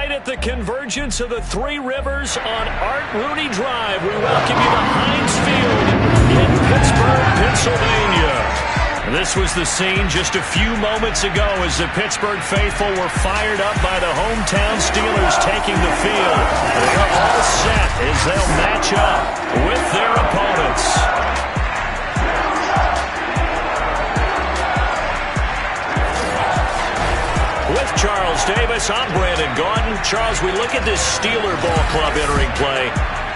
Right at the convergence of the Three Rivers on Art Rooney Drive, we welcome you to Heinz Field in Pittsburgh, Pennsylvania. This was the scene just a few moments ago as the Pittsburgh faithful were fired up by the hometown Steelers taking the field. They are all set as they'll match up with their opponents. With Charles Davis, I'm Brandon Gaudin. Charles, we look at this Steeler ball club entering play.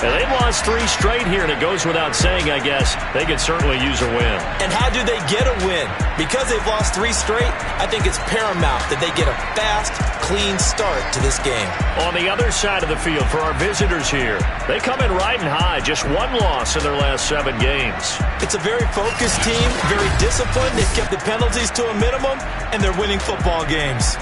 And they've lost 3 straight here, and it goes without saying, I guess, they could certainly use a win. And how do they get a win? Because they've lost 3 straight, I think it's paramount that they get a fast, clean start to this game. On the other side of the field for our visitors here, they come in riding high, just 1 loss in their last 7 games. It's a very focused team, very disciplined. They've kept the penalties to a minimum, and they're winning football games.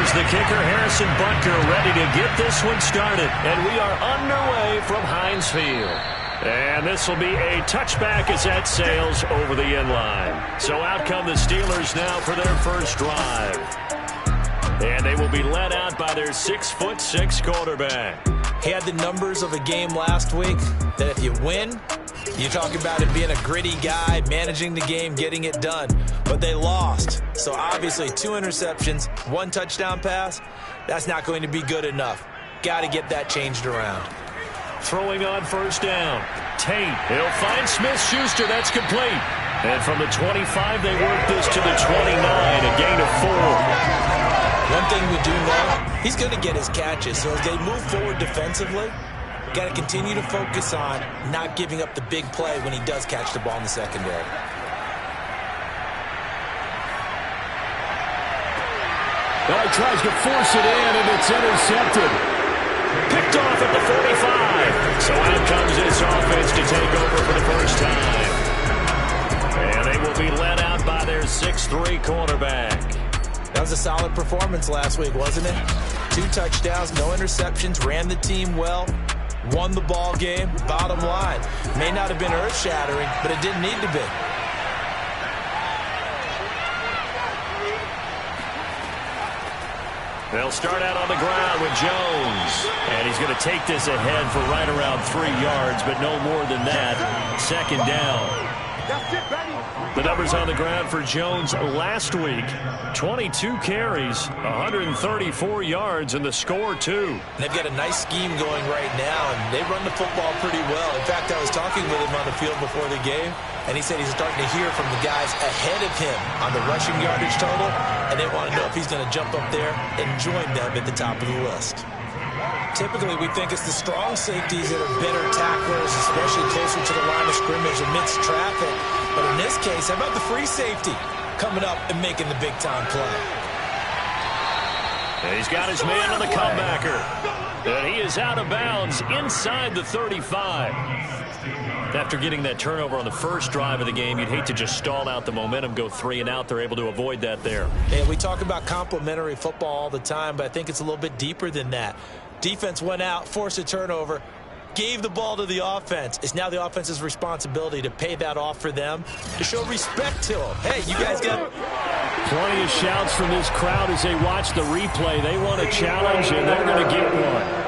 The kicker, Harrison Butker, ready to get this one started. And we are underway from Heinz Field. And this will be a touchback as that sails over the end line. So out come the Steelers now for their first drive. And they will be led out by their 6'6" quarterback. He had the numbers of a game last week that if you win, you talk about him being a gritty guy, managing the game, getting it done. But they lost. So obviously 2 interceptions, 1 touchdown pass, that's not going to be good enough. Got to get that changed around. Throwing on first down. Tate, he'll find Smith-Schuster. That's complete. And from the 25, they work this to the 29, a gain of 4. One thing we do know, he's going to get his catches. So as they move forward defensively, got to continue to focus on not giving up the big play when he does catch the ball in the secondary. Well, he tries to force it in, and it's intercepted. Picked off at the 45. So out comes this offense to take over for the first time. And they will be led out by their 6'3" quarterback. That was a solid performance last week, wasn't it? 2 touchdowns, no interceptions, ran the team well, won the ball game. Bottom line, may not have been earth-shattering, but it didn't need to be. They'll start out on the ground with Jones. And he's going to take this ahead for right around 3 yards, but no more than that. Second down. The numbers on the ground for Jones last week. 22 carries, 134 yards, and the score, too. They've got a nice scheme going right now, and they run the football pretty well. In fact, I was talking with him on the field before the game, and he said he's starting to hear from the guys ahead of him on the rushing yardage total, and they want to know if he's going to jump up there and join them at the top of the list. Typically, we think it's the strong safeties that are better tacklers, especially closer to the line of scrimmage amidst traffic. But in this case, how about the free safety coming up and making the big-time play? And he's got his man on the comebacker. And he is out of bounds inside the 35. After getting that turnover on the first drive of the game, you'd hate to just stall out the momentum, go 3 and out. They're able to avoid that there. Yeah, we talk about complementary football all the time, but I think it's a little bit deeper than that. Defense went out, forced a turnover, gave the ball to the offense. It's now the offense's responsibility to pay that off for them, to show respect to them. Hey, you guys got plenty of shouts from this crowd as they watch the replay. They want a challenge, and they're going to get one.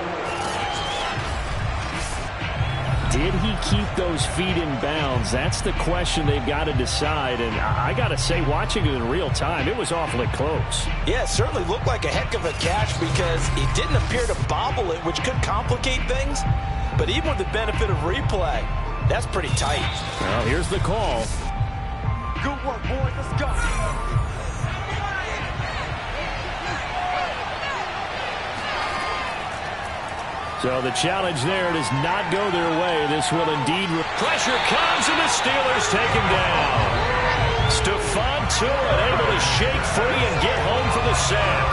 Did he keep those feet in bounds? That's the question they've got to decide. And I got to say, watching it in real time, it was awfully close. Yeah, it certainly looked like a heck of a catch because he didn't appear to bobble it, which could complicate things. But even with the benefit of replay, that's pretty tight. Well, here's the call. Good work, boys. Let's go. So the challenge there does not go their way. This will indeed... Pressure comes, and the Steelers take him down. Stephon Tuitt able to shake free and get home for the sack.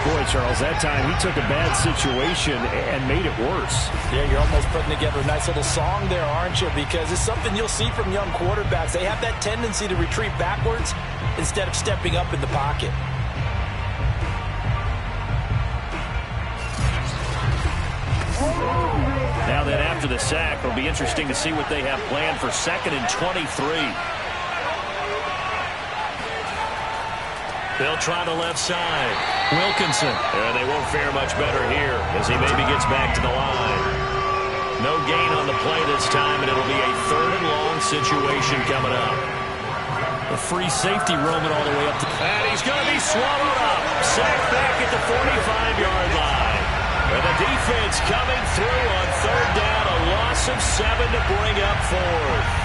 Boy, Charles, that time he took a bad situation and made it worse. Yeah, you're almost putting together a nice little song there, aren't you? Because it's something you'll see from young quarterbacks. They have that tendency to retreat backwards instead of stepping up in the pocket. Now then, after the sack, it'll be interesting to see what they have planned for 2nd and 23. They'll try the left side. Wilkinson. They won't fare much better here as he maybe gets back to the line. No gain on the play this time, and it'll be a 3rd and long situation coming up. A free safety roaming all the way up to... And he's going to be swallowed up. Sacked back at the 45-yard line. And the defense coming through on 3rd down. A loss of 7 to bring up 4th.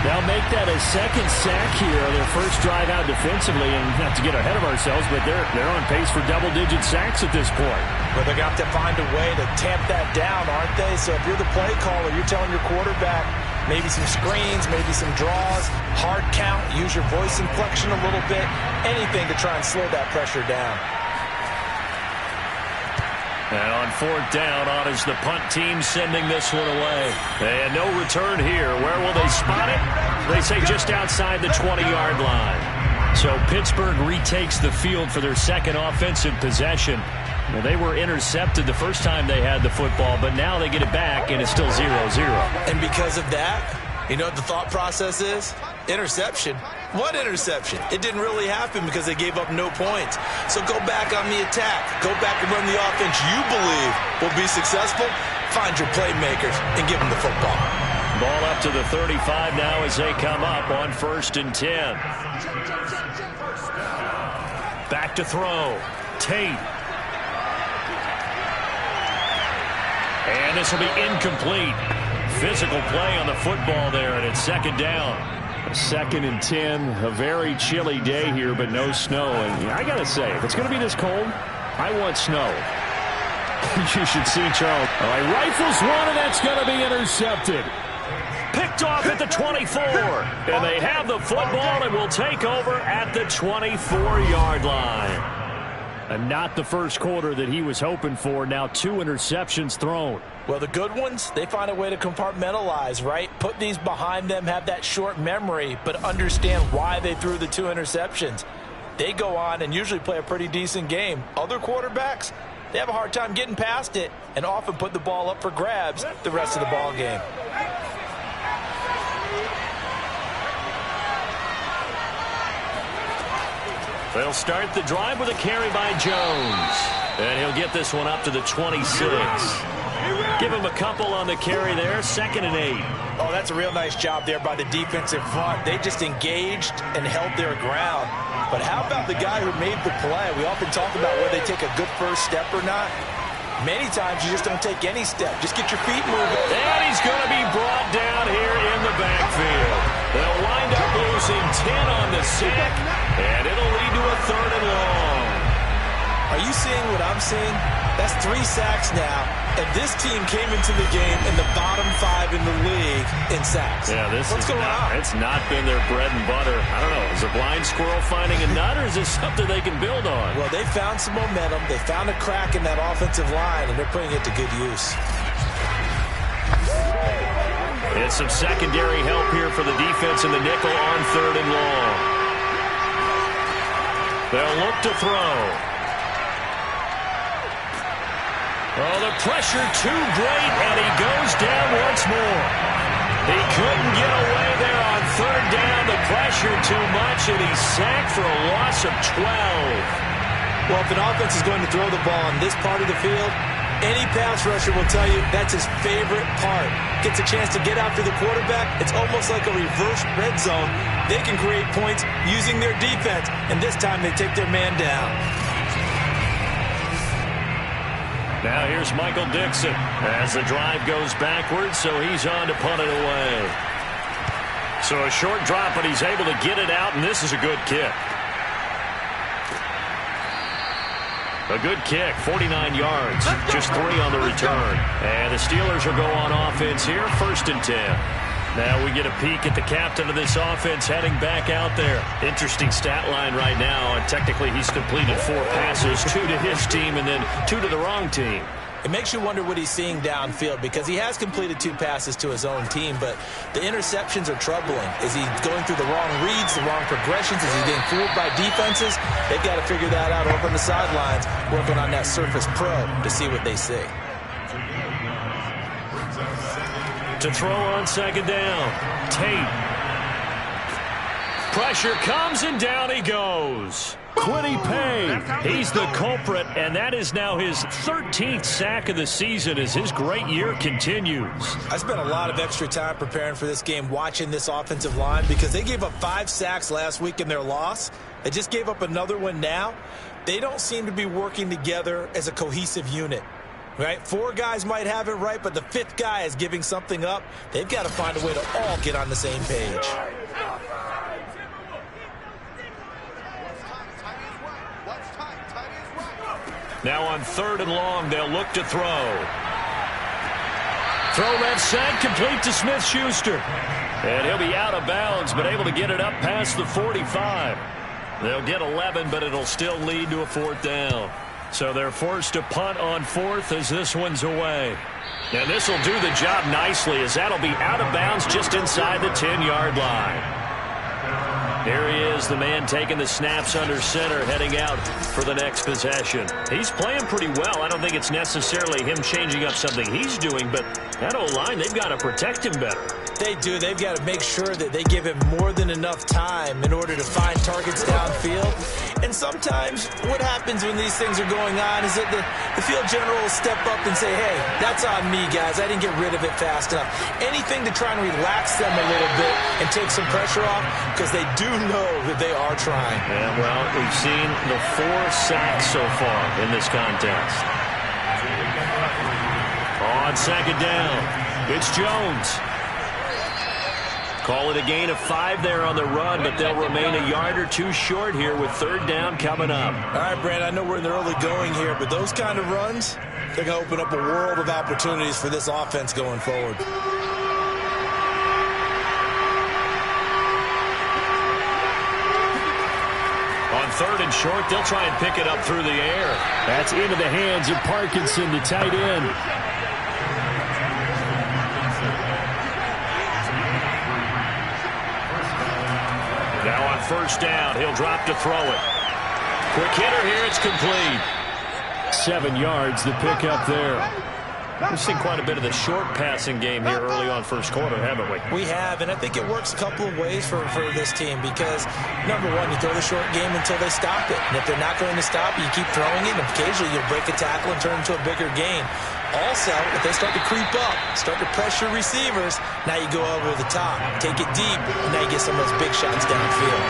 They'll make that a 2nd sack here, their first drive out defensively, and not to get ahead of ourselves, but they're on pace for double-digit sacks at this point. But they're going to have to find a way to tamp that down, aren't they? So if you're the play caller, you're telling your quarterback maybe some screens, maybe some draws, hard count, use your voice inflection a little bit, anything to try and slow that pressure down. And on 4th down, on is the punt team sending this one away. And no return here. Where will they spot it? They say just outside the 20-yard line. So Pittsburgh retakes the field for their 2nd offensive possession. Well, they were intercepted the first time they had the football, but now they get it back, and it's still 0-0. And because of that, you know what the thought process is? Interception. What interception? It didn't really happen because they gave up no points. So go back on the attack. Go back and run the offense you believe will be successful. Find your playmakers and give them the football. Ball up to the 35 now as they come up on 1st and 10. Back to throw. Tate. And this will be incomplete. Physical play on the football there, and it's 2nd down. 2nd and 10, a very chilly day here, but no snow. And I got to say, if it's going to be this cold, I want snow. You should see Charles. All right, rifles one, and that's going to be intercepted. Picked off at the 24. And they have the football and will take over at the 24-yard line. And not the first quarter that he was hoping for. Now 2 interceptions thrown. Well, the good ones, they find a way to compartmentalize, right? Put these behind them, have that short memory, but understand why they threw the 2 interceptions. They go on and usually play a pretty decent game. Other quarterbacks, they have a hard time getting past it and often put the ball up for grabs the rest of the ball game. They'll start the drive with a carry by Jones. And he'll get this one up to the 26. Give him a couple on the carry there. 2nd and 8. Oh, that's a real nice job there by the defensive front. They just engaged and held their ground. But how about the guy who made the play? We often talk about whether they take a good first step or not. Many times you just don't take any step. Just get your feet moving. And he's going to be brought down here in the backfield. They'll wind up losing 10 on the sack, and it'll lead to a 3rd and long. Are you seeing what I'm seeing? That's 3 sacks now, and this team came into the game in the bottom 5 in the league in sacks. Yeah, What's going on? It's not been their bread and butter. I don't know. Is a blind squirrel finding a nut, or is this something they can build on? Well, they found some momentum. They found a crack in that offensive line, and they're putting it to good use. It's some secondary help here for the defense in the nickel on 3rd and long. They'll look to throw. Oh, the pressure too great, and he goes down once more. He couldn't get away there on 3rd down. The pressure too much, and he's sacked for a loss of 12. Well, if an offense is going to throw the ball on this part of the field, any pass rusher will tell you that's his favorite part. Gets a chance to get after the quarterback. It's almost like a reverse red zone. They can create points using their defense, and this time they take their man down. Now here's Michael Dixon as the drive goes backwards, so he's on to punt it away. So a short drop, but he's able to get it out, and this is a good kick. A good kick, 49 yards, just 3 on the return. And the Steelers will go on offense here, 1st and 10. Now we get a peek at the captain of this offense heading back out there. Interesting stat line right now. And technically, he's completed 4 passes, 2 to his team and then 2 to the wrong team. It makes you wonder what he's seeing downfield because he has completed 2 passes to his own team, but the interceptions are troubling. Is he going through the wrong reads, the wrong progressions? Is he getting fooled by defenses? They've got to figure that out over on the sidelines, working on that Surface Pro to see what they see. To throw on second down, Tate. Pressure comes and down he goes. Quiddy Pay, he's the culprit, and that is now his 13th sack of the season as his great year continues. I spent a lot of extra time preparing for this game watching this offensive line because they gave up 5 sacks last week in their loss. They just gave up another one now. They don't seem to be working together as a cohesive unit. Right? 4 guys might have it right, but the 5th guy is giving something up. They've got to find a way to all get on the same page. Now on 3rd and long, they'll look to throw. Throw left side, complete to Smith-Schuster. And he'll be out of bounds, but able to get it up past the 45. They'll get 11, but it'll still lead to a 4th down. So they're forced to punt on 4th as this one's away. And this will do the job nicely as that'll be out of bounds just inside the 10-yard line. Here he is, the man taking the snaps under center, heading out for the next possession. He's playing pretty well. I don't think it's necessarily him changing up something he's doing, but that O-line, they've got to protect him better. They do. They've got to make sure that they give him more than enough time in order to find targets downfield. And sometimes what happens when these things are going on is that the field general will step up and say, hey, that's on me, guys. I didn't get rid of it fast enough. Anything to try and relax them a little bit and take some pressure off because they do know that they are trying. Yeah, well, we've seen the 4 sacks so far in this contest. On second down, it's Jones. Call it a gain of 5 there on the run, but they'll remain a yard or 2 short here with 3rd down coming up. All right, Brand, I know we're in the early going here, but those kind of runs, they're going to open up a world of opportunities for this offense going forward. On 3rd and short, they'll try and pick it up through the air. That's into the hands of Parkinson, the tight end. Now on 1st down, he'll drop to throw it. Quick hitter here, it's complete. 7 yards, the pickup there. We've seen quite a bit of the short passing game here early on first quarter, haven't we? We have, and I think it works a couple of ways for this team because, number one, you throw the short game until they stop it. And if they're not going to stop it, you keep throwing it, and occasionally you'll break a tackle and turn it into a bigger gain. Also, if they start to creep up, start to pressure receivers, now you go over the top, take it deep, and now you get some of those big shots downfield.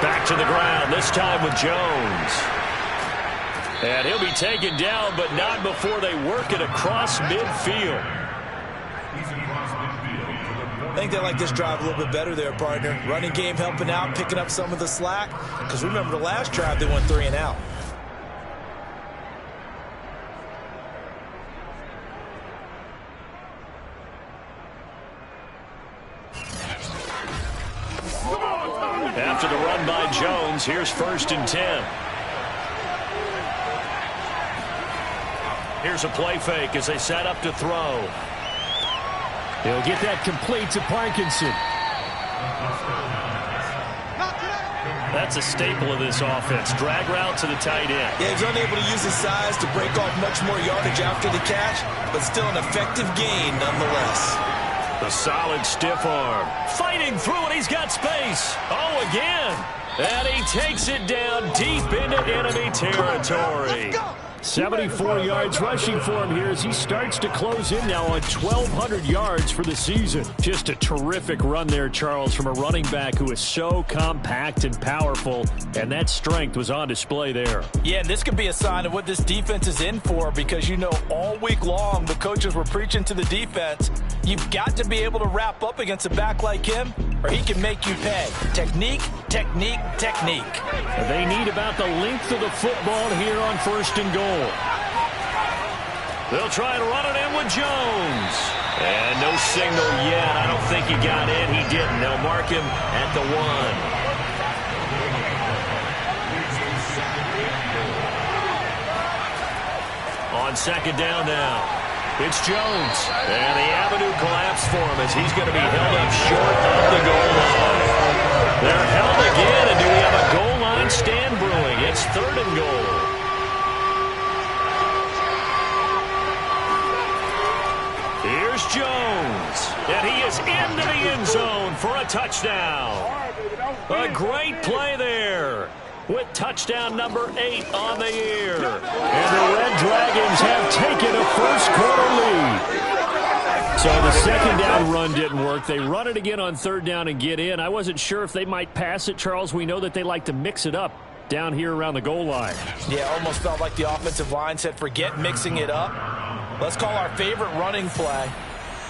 Back to the ground, this time with Jones. And he'll be taken down, but not before they work it across midfield. I think they like this drive a little bit better there, partner. Running game helping out, picking up some of the slack. Because remember the last drive, they went 3 and out. After the run by Jones, here's 1st and 10. Here's a play fake as they set up to throw. He'll get that complete to Parkinson. That's a staple of this offense. Drag route to the tight end. Yeah, he's unable to use his size to break off much more yardage after the catch, but still an effective gain nonetheless. The solid stiff arm. Fighting through it, he's got space. Oh, again. And he takes it down deep into enemy territory. 74 yards rushing for him here as he starts to close in now on 1,200 yards for the season. Just a terrific run there, Charles, from a running back who is so compact and powerful, and that strength was on display there. Yeah, and this could be a sign of what this defense is in for because, you know, all week long the coaches were preaching to the defense, you've got to be able to wrap up against a back like him or he can make you pay. Technique, technique, technique. They need about the length of the football here on 1st and goal. They'll try and run it in with Jones. And no signal yet. I don't think he got in. He didn't. They'll mark him at the 1. On second down now, it's Jones. And the avenue collapsed for him as he's going to be held up short of the goal line. They're held again, and do we have a goal line stand brewing? It's 3rd and goal. Here's Jones, and he is into the end zone for a touchdown. A great play there, with touchdown number 8 on the year. And the Red Dragons have taken a first-quarter lead. So the second down run didn't work. They run it again on 3rd down and get in. I wasn't sure if they might pass it, Charles. We know that they like to mix it up down here around the goal line. Yeah, almost felt like the offensive line said, forget mixing it up. Let's call our favorite running play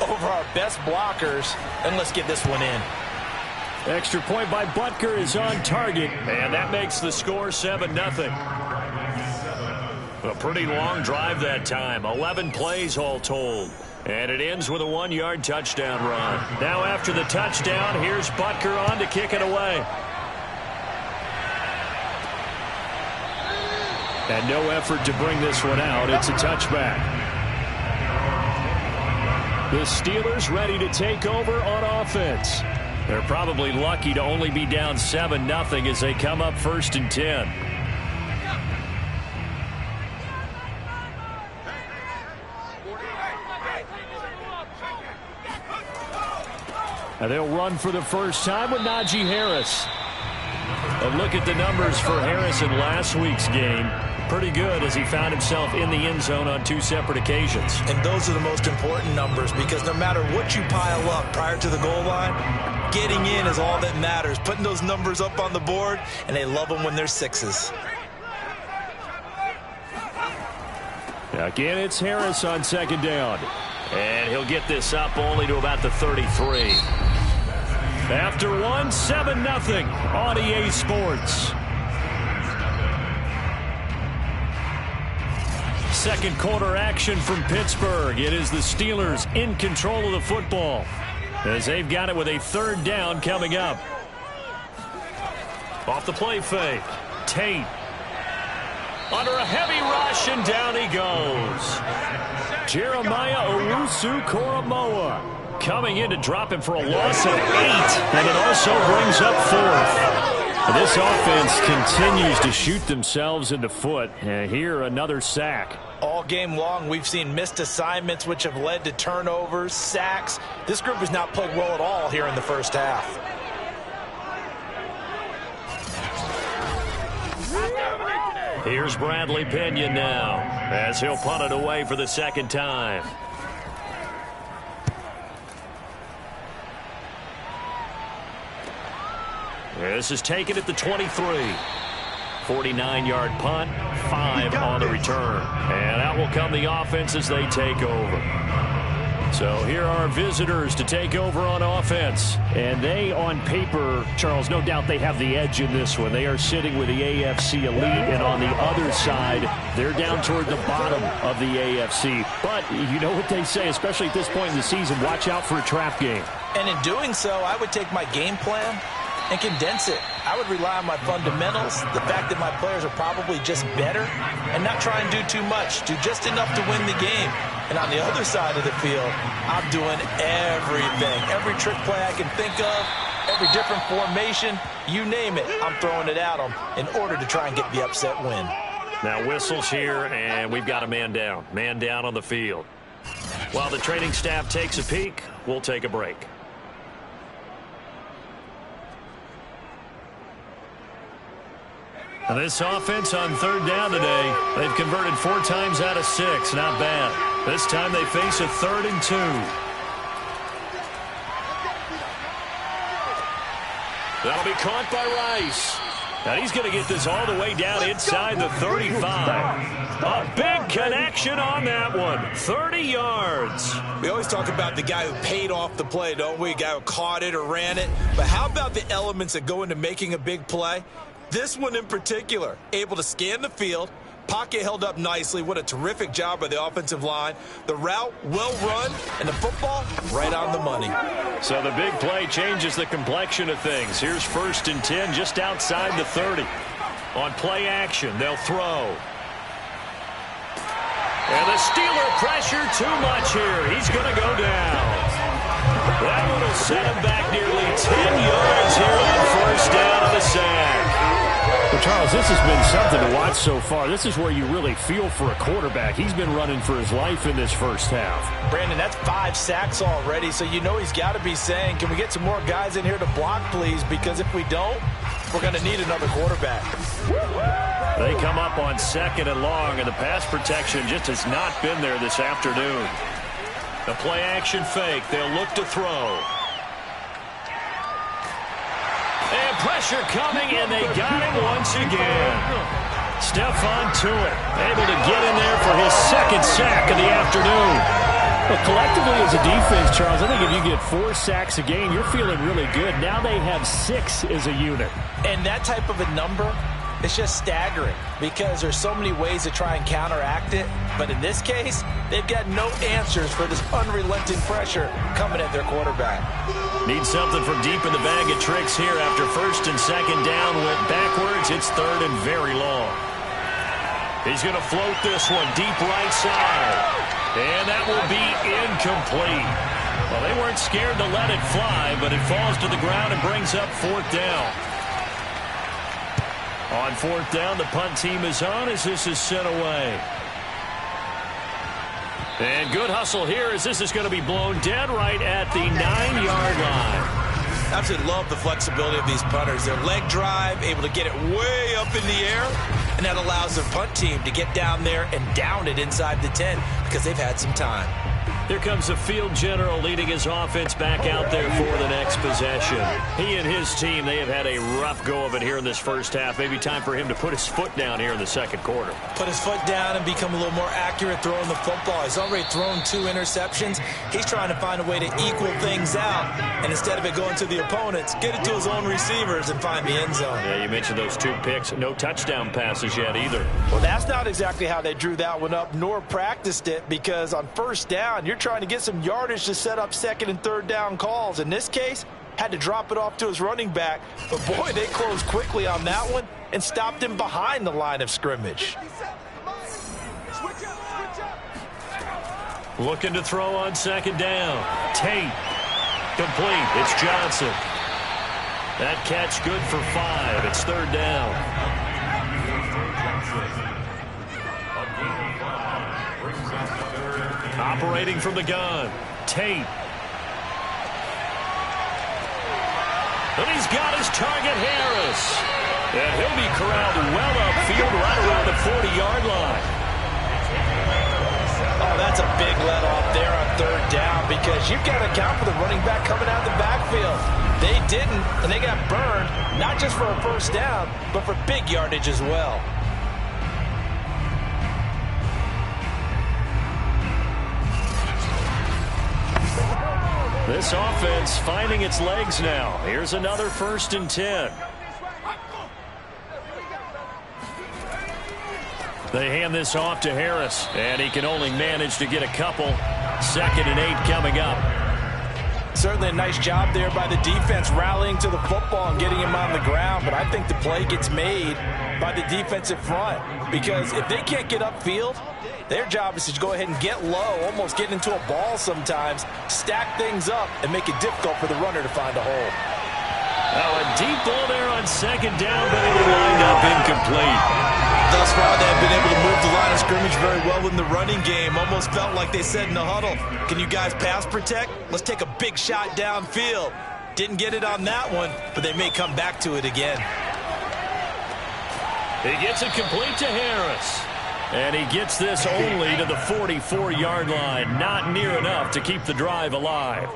over our best blockers, and let's get this one in. Extra point by Butker is on target, and that makes the score 7-0. A pretty long drive that time, 11 plays all told. And it ends with a 1-yard touchdown run. Now after the touchdown, here's Butker on to kick it away. And no effort to bring this one out. It's a touchback. The Steelers ready to take over on offense. They're probably lucky to only be down 7-0 as they come up 1st and 10. And they'll run for the first time with Najee Harris. A look at the numbers for Harris in last week's game. Pretty good as he found himself in the end zone on 2 separate occasions. And those are the most important numbers because no matter what you pile up prior to the goal line, getting in is all that matters. Putting those numbers up on the board, and they love them when they're 6s. Again, it's Harris on 2nd down. And he'll get this up only to about the 33. After 1, 7-0 on EA Sports. Second quarter action from Pittsburgh. It is the Steelers in control of the football as they've got it with a 3rd down coming up. Off the play fake. Tate. Under a heavy rush, and down he goes. Jeremiah Owusu-Koramoah coming in to drop him for a loss of 8, and it also brings up 4th. This offense continues to shoot themselves in the foot, and here another sack. All game long, we've seen missed assignments which have led to turnovers, sacks. This group has not played well at all here in the first half. Here's Bradley Pinion now as he'll punt it away for the 2nd time. This is taken at the 23. 49-yard punt, 5 on the return. And out will come the offense as they take over. So here are visitors to take over on offense. And they, on paper, Charles, no doubt they have the edge in this one. They are sitting with the AFC elite, and on the other side, they're down toward the bottom of the AFC. But you know what they say, especially at this point in the season, watch out for a trap game. And in doing so, I would take my game plan and condense it. I would rely on my fundamentals, the fact that my players are probably just better, and not try and do too much, do just enough to win the game. And on the other side of the field, I'm doing everything. Every trick play I can think of, every different formation, you name it, I'm throwing it at them in order to try and get the upset win. Now whistles here, and we've got a man down. Man down on the field. While the training staff takes a peek, we'll take a break. Now this offense on 3rd down today, they've converted 4 times out of 6. Not bad. This time they face a 3rd and 2. That'll be caught by Rice. And he's going to get this all the way down inside the 35. A big connection on that one. 30 yards. We always talk about the guy who paid off the play, don't we? The guy who caught it or ran it. But how about the elements that go into making a big play? This one in particular, able to scan the field, Pocket held up nicely. What a terrific job by the offensive line. The route well run, and the football right on the money. So the big play changes the complexion of things. Here's 1st and 10 just outside the 30. On play action, they'll throw. And the Steeler pressure too much here. He's going to go down. That one will set him back nearly 10 yards here on 1st down of the sack. Well, Charles, this has been something to watch so far. This is where you really feel for a quarterback. He's been running for his life in this first half. Brandon, that's 5 sacks already, so you know he's got to be saying, can we get some more guys in here to block, please? Because if we don't, we're going to need another quarterback. They come up on 2nd and long, and the pass protection just has not been there this afternoon. The play action fake. They'll look to throw. And pressure coming, and they got him once again. Stephon Tuitt able to get in there for his 2nd sack of the afternoon. Well, collectively as a defense, Charles, I think if you get 4 sacks a game, you're feeling really good. Now they have 6 as a unit. And that type of a number, it's just staggering because there's so many ways to try and counteract it. But in this case, they've got no answers for this unrelenting pressure coming at their quarterback. Need something from deep in the bag of tricks here after 1st and 2nd down went backwards. It's 3rd and very long. He's going to float this one deep right side. And that will be incomplete. Well, they weren't scared to let it fly, but it falls to the ground and brings up 4th down. On 4th down, the punt team is on as this is sent away. And good hustle here as this is going to be blown dead right at the 9-yard line. Absolutely love the flexibility of these punters. Their leg drive, able to get it way up in the air, and that allows their punt team to get down there and down it inside the 10 because they've had some time. Here comes the field general leading his offense back out there for the next possession. He and his team, they have had a rough go of it here in this first half. Maybe time for him to put his foot down here in the 2nd quarter. Put his foot down and become a little more accurate throwing the football. He's already thrown 2 interceptions. He's trying to find a way to equal things out. And instead of it going to the opponents, get it to his own receivers and find the end zone. Yeah, you mentioned those 2 picks. No touchdown passes yet either. Well, that's not exactly how they drew that one up nor practiced it because on 1st down, you're trying to get some yardage to set up 2nd and 3rd down calls. In this case, had to drop it off to his running back. But, boy, they closed quickly on that one and stopped him behind the line of scrimmage. Looking to throw on 2nd down. Tate. Complete. It's Johnson. That catch good for 5. It's 3rd down. Operating from the gun. Tate. And he's got his target, Harris. And he'll be corralled well upfield right around the 40-yard line. Oh, that's a big let-off there on 3rd down because you've got to account for the running back coming out of the backfield. They didn't, and they got burned, not just for a 1st down, but for big yardage as well. This offense finding its legs now. Here's another 1st and 10. They hand this off to Harris, and he can only manage to get a couple. 2nd and 8 coming up. Certainly a nice job there by the defense rallying to the football and getting him on the ground, but I think the play gets made by the defensive front because if they can't get upfield, their job is to go ahead and get low, almost get into a ball sometimes, stack things up, and make it difficult for the runner to find a hole. Oh, a deep ball there on 2nd down, but it will wind up incomplete. Thus far, they've been able to move the line of scrimmage very well in the running game. Almost felt like they said in the huddle, can you guys pass protect? Let's take a big shot downfield. Didn't get it on that one, but they may come back to it again. He gets it complete to Harris. And he gets this only to the 44-yard line. Not near enough to keep the drive alive.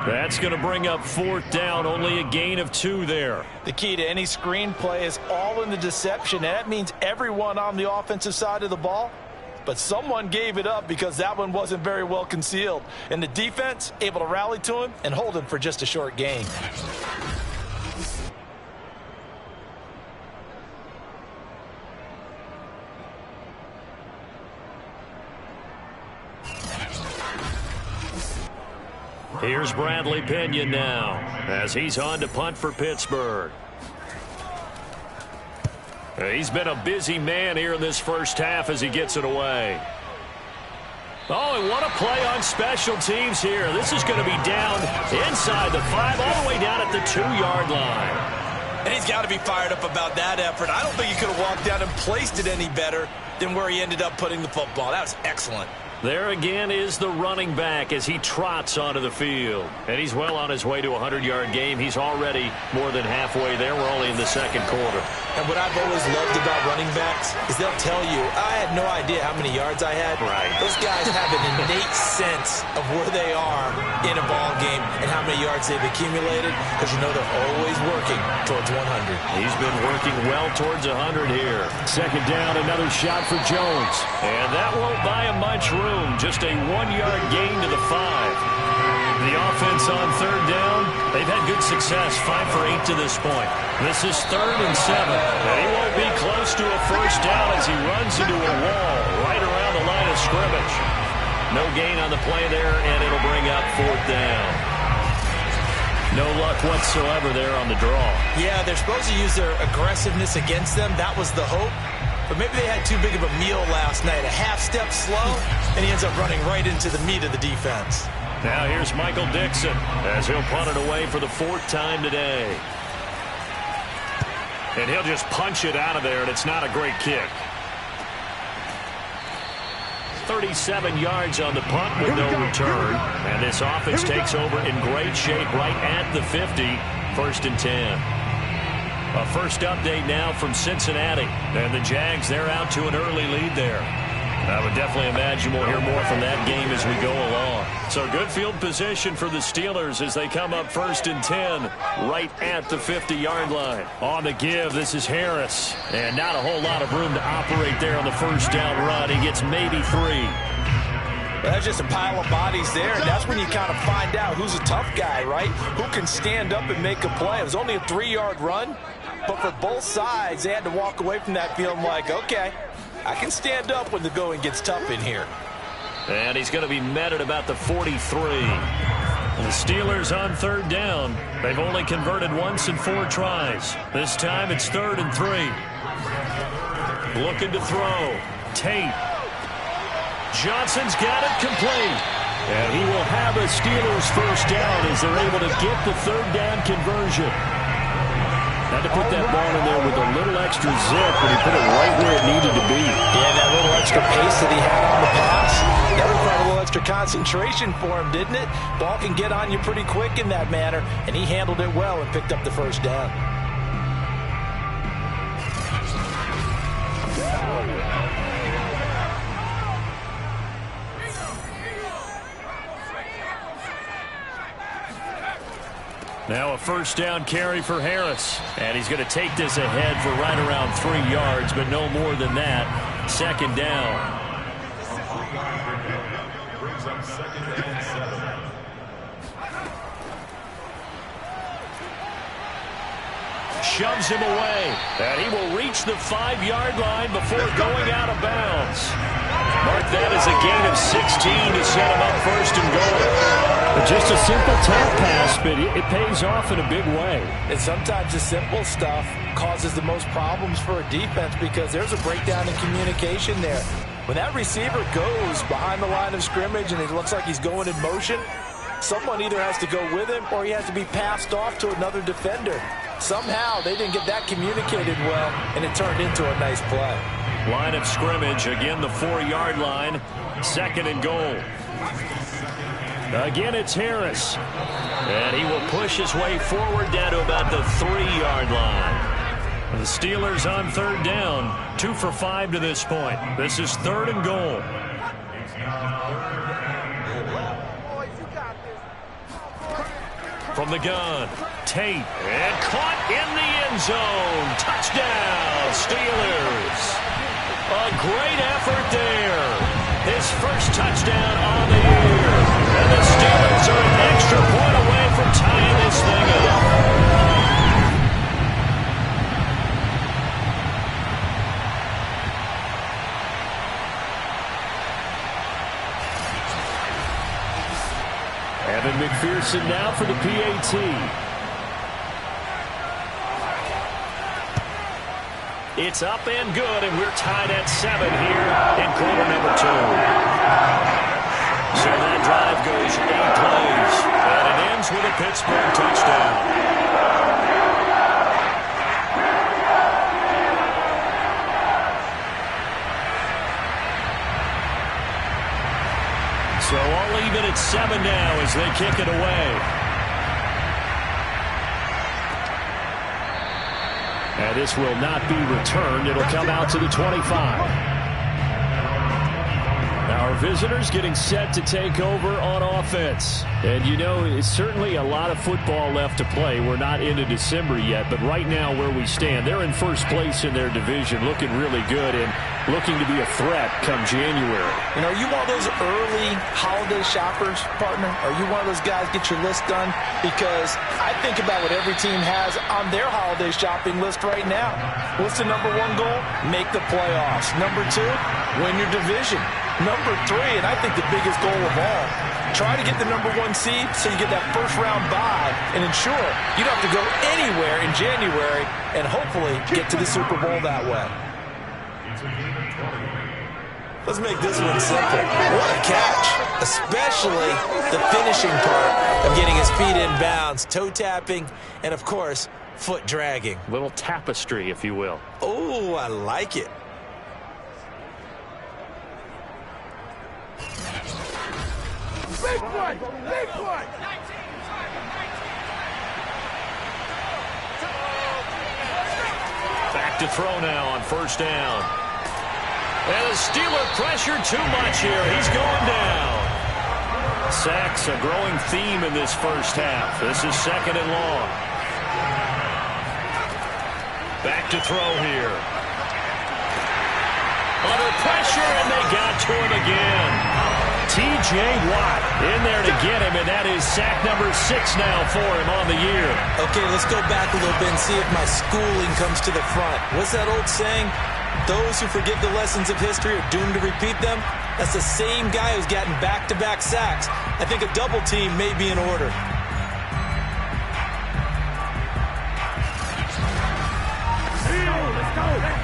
That's going to bring up 4th down. Only a gain of 2 there. The key to any screen play is all in the deception. And that means everyone on the offensive side of the ball. But someone gave it up because that one wasn't very well concealed. And the defense able to rally to him and hold him for just a short gain. Here's Bradley Pinion now as he's on to punt for Pittsburgh. He's been a busy man here in this first half as he gets it away. Oh, and what a play on special teams here. This is going to be down inside the 5, all the way down at the 2-yard line. And he's got to be fired up about that effort. I don't think he could have walked down and placed it any better than where he ended up putting the football. That was excellent. There again is the running back as he trots onto the field. And he's well on his way to a 100-yard game. He's already more than halfway there. We're only in the second quarter. And what I've always loved about running backs is they'll tell you, I had no idea how many yards I had. Right. Those guys have an innate sense of where they are in a ball game and how many yards they've accumulated, because you know they're always working towards 100. He's been working well towards 100 here. Second down, another shot for Jones. And that won't buy him much room. Just a 1-yard gain to the 5. The offense on third down, they've had good success, 5 for 8 to this point. This is 3rd and 7. And he won't be close to a first down as he runs into a wall right around the line of scrimmage. No gain on the play there, and it'll bring up 4th down. No luck whatsoever there on the draw. Yeah, they're supposed to use their aggressiveness against them. That was the hope. But maybe they had too big of a meal last night. A half step slow, and he ends up running right into the meat of the defense. Now here's Michael Dixon as he'll punt it away for the 4th time today. And he'll just punch it out of there, and it's not a great kick. 37 yards on the punt with no return. And this offense takes over in great shape right at the 50. 1st and 10. A first update now from Cincinnati. And the Jags, they're out to an early lead there. I would definitely imagine we'll hear more from that game as we go along. So good field position for the Steelers as they come up 1st and 10 right at the 50-yard line. On the give, this is Harris. And not a whole lot of room to operate there on the first down run. He gets maybe 3. Well, that's just a pile of bodies there, and that's when you kind of find out who's a tough guy, right? Who can stand up and make a play. It was only a 3-yard run, but for both sides, they had to walk away from that feeling like, okay, I can stand up when the going gets tough in here. And he's going to be met at about the 43. And the Steelers on 3rd down. They've only converted once in 4 tries. This time it's 3rd and 3. Looking to throw. Tate. Johnson's got it complete. And he will have a Steelers first down as they're able to get the 3rd down conversion. Had to put that ball in there with a little extra zip, but he put it right where it needed to be. Yeah, that little extra pace that he had on the pass, that required a little extra concentration for him, didn't it? Ball can get on you pretty quick in that manner, and he handled it well and picked up the first down. Now a first down carry for Harris. And he's going to take this ahead for right around 3 yards, but no more than that. 2nd down. Shoves him away. And he will reach the 5-yard line before going out of bounds. Mark that as a gain of 16 to set him up 1st and goal. Just a simple tap pass, but it pays off in a big way. And sometimes the simple stuff causes the most problems for a defense because there's a breakdown in communication there. When that receiver goes behind the line of scrimmage and it looks like he's going in motion, someone either has to go with him or he has to be passed off to another defender. Somehow they didn't get that communicated well, and it turned into a nice play. Line of scrimmage, again the 4-yard line. 2nd and goal. Again, it's Harris. And he will push his way forward down to about the 3-yard line. The Steelers on 3rd down. 2 for 5 to this point. This is 3rd and goal. From the gun, Tate. And caught in the end zone. Touchdown, Steelers. A great effort there. His first touchdown on the year. And the Steelers are an extra point away from tying this thing up. Evan McPherson Wilson now for the PAT. It's up and good, and we're tied at 7 here in quarter number 2. So that drive goes 8 plays, and it ends with a Pittsburgh touchdown. So all even at 7 now as they kick it away. And this will not be returned. It'll come out to the 25. Our visitors getting set to take over on offense. And you know, it's certainly a lot of football left to play. We're not into December yet, but right now where we stand, they're in first place in their division, looking really good and looking to be a threat come January. And are you one of those early holiday shoppers, partner? Are you one of those guys get your list done? Because I think about what every team has on their holiday shopping list right now. What's the number 1 goal? Make the playoffs. Number 2, win your division. Number 3, and I think the biggest goal of all, try to get the number 1 seed so you get that first round bye and ensure you don't have to go anywhere in January and hopefully get to the Super Bowl that way. Let's make this one simple. What a catch, especially the finishing part of getting his feet in bounds, toe tapping, and of course, foot dragging. Little tapestry, if you will. Oh, I like it. Big one! Big one! Back to throw now on first down. And the Steeler pressure too much here. He's going down. Sacks a growing theme in this first half. This is 2nd and long. Back to throw here. Under pressure, and they got to him again. T.J. Watt in there to get him, and that is sack number 6 now for him on the year. Okay, let's go back a little bit and see if my schooling comes to the front. What's that old saying? Those who forget the lessons of history are doomed to repeat them. That's the same guy who's gotten back-to-back sacks. I think a double team may be in order.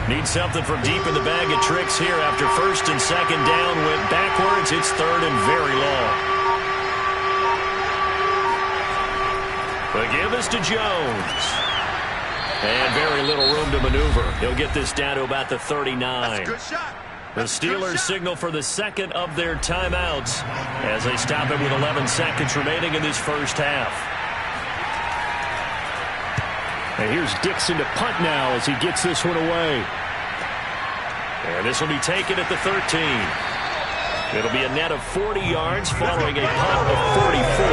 Need something from deep in the bag of tricks here after 1st and 2nd down went backwards. It's 3rd and very long. The give is to Jones. And very little room to maneuver. He'll get this down to about the 39. That's a good shot. The Steelers signal for the 2nd of their timeouts as they stop it with 11 seconds remaining in this first half. And here's Dixon to punt now as he gets this one away. And this will be taken at the 13. It'll be a net of 40 yards following a punt of 44.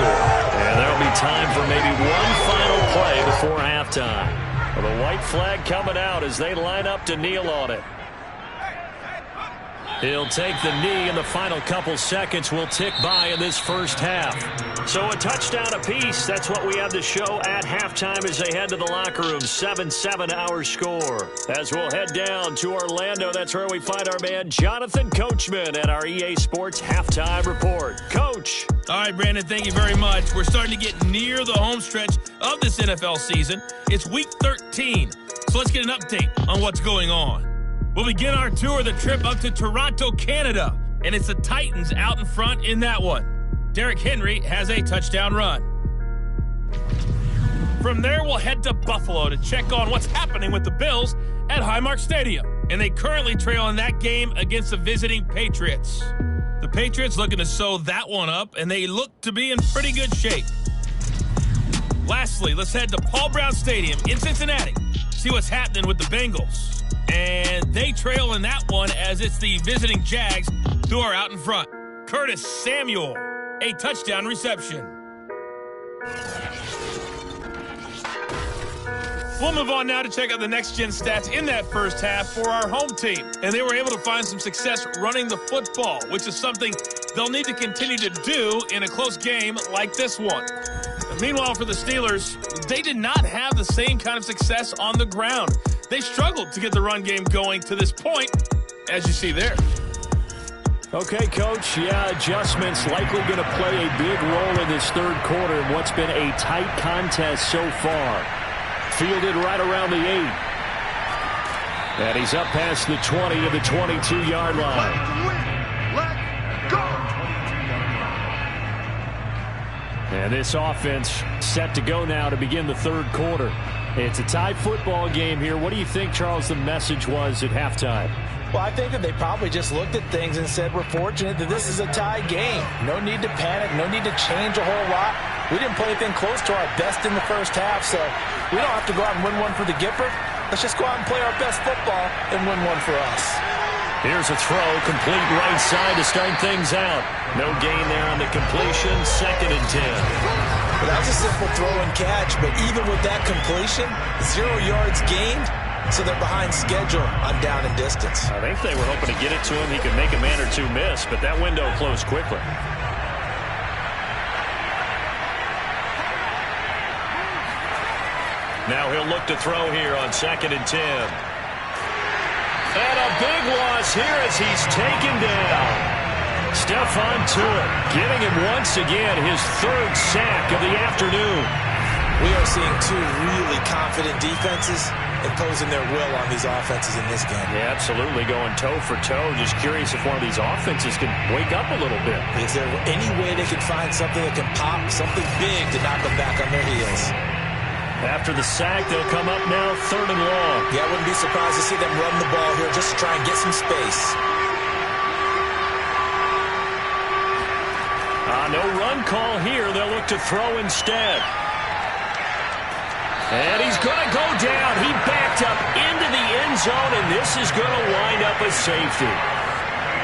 And there'll be time for maybe one final play before halftime. Well, the white flag coming out as they line up to kneel on it. He'll take the knee, and the final couple seconds will tick by in this first half. So a touchdown apiece. That's what we have to show at halftime as they head to the locker room. 7-7 our score. As we'll head down to Orlando, that's where we find our man Jonathan Coachman at our EA Sports Halftime Report. Coach. All right, Brandon, thank you very much. We're starting to get near the home stretch of this NFL season. It's Week 13, so let's get an update on what's going on. We'll begin our tour of the trip up to Toronto, Canada, and it's the Titans out in front in that one. Derrick Henry has a touchdown run. From there, we'll head to Buffalo to check on what's happening with the Bills at Highmark Stadium, and they currently trail in that game against the visiting Patriots. The Patriots looking to sew that one up, and they look to be in pretty good shape. Lastly, let's head to Paul Brown Stadium in Cincinnati, see what's happening with the Bengals. And they trail in that one as it's the visiting Jags who are out in front. Curtis Samuel, a touchdown reception. We'll move on now to check out the next-gen stats in that first half for our home team. And they were able to find some success running the football, which is something they'll need to continue to do in a close game like this one. And meanwhile, for the Steelers, they did not have the same kind of success on the ground. They struggled to get the run game going to this point, as you see there. Okay, Coach. Yeah, adjustments likely going to play a big role in this third quarter in what's been a tight contest so far. Fielded right around the 8. And he's up past the 20 to the 22-yard line. Let's go! And this offense set to go now to begin the third quarter. It's a tie football game here. What do you think, Charles, the message was at halftime? Well, I think that they probably just looked at things and said, we're fortunate that this is a tie game. No need to panic. No need to change a whole lot. We didn't play anything close to our best in the first half, so we don't have to go out and win one for the Gifford. Let's just go out and play our best football and win one for us. Here's a throw, complete right side to start things out. No gain there on the completion, 2nd and 10. Well, that was a simple throw and catch, but even with that completion, 0 yards gained, so they're behind schedule on down and distance. I think they were hoping to get it to him. He could make a man or two miss, but that window closed quickly. Now he'll look to throw here on 2nd and 10. And a big loss here as he's taken down. Stephon Tuitt giving him once again his 3rd sack of the afternoon. We are seeing 2 really confident defenses imposing their will on these offenses in this game. Yeah, absolutely, going toe for toe. Just curious if one of these offenses can wake up a little bit. Is there any way they can find something that can pop, something big to knock them back on their heels? After the sack, they'll come up now 3rd and long. Yeah, I wouldn't be surprised to see them run the ball here just to try and get some space. No run call here. They'll look to throw instead. And he's going to go down. He backed up into the end zone, and this is going to wind up a safety.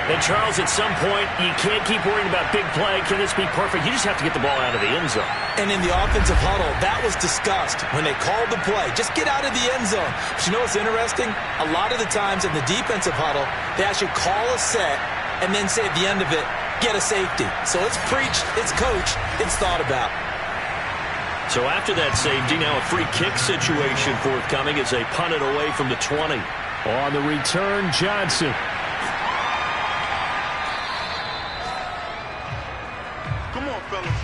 And, Charles, at some point, you can't keep worrying about big play. Can this be perfect? You just have to get the ball out of the end zone. And in the offensive huddle, that was discussed when they called the play. Just get out of the end zone. But you know what's interesting? A lot of the times in the defensive huddle, they actually call a set and then say at the end of it, get a safety. So it's preached, it's coached, it's thought about. So after that safety, now a free kick situation forthcoming as they punt it away from the 20. On the return, Johnson. Come on, fellas.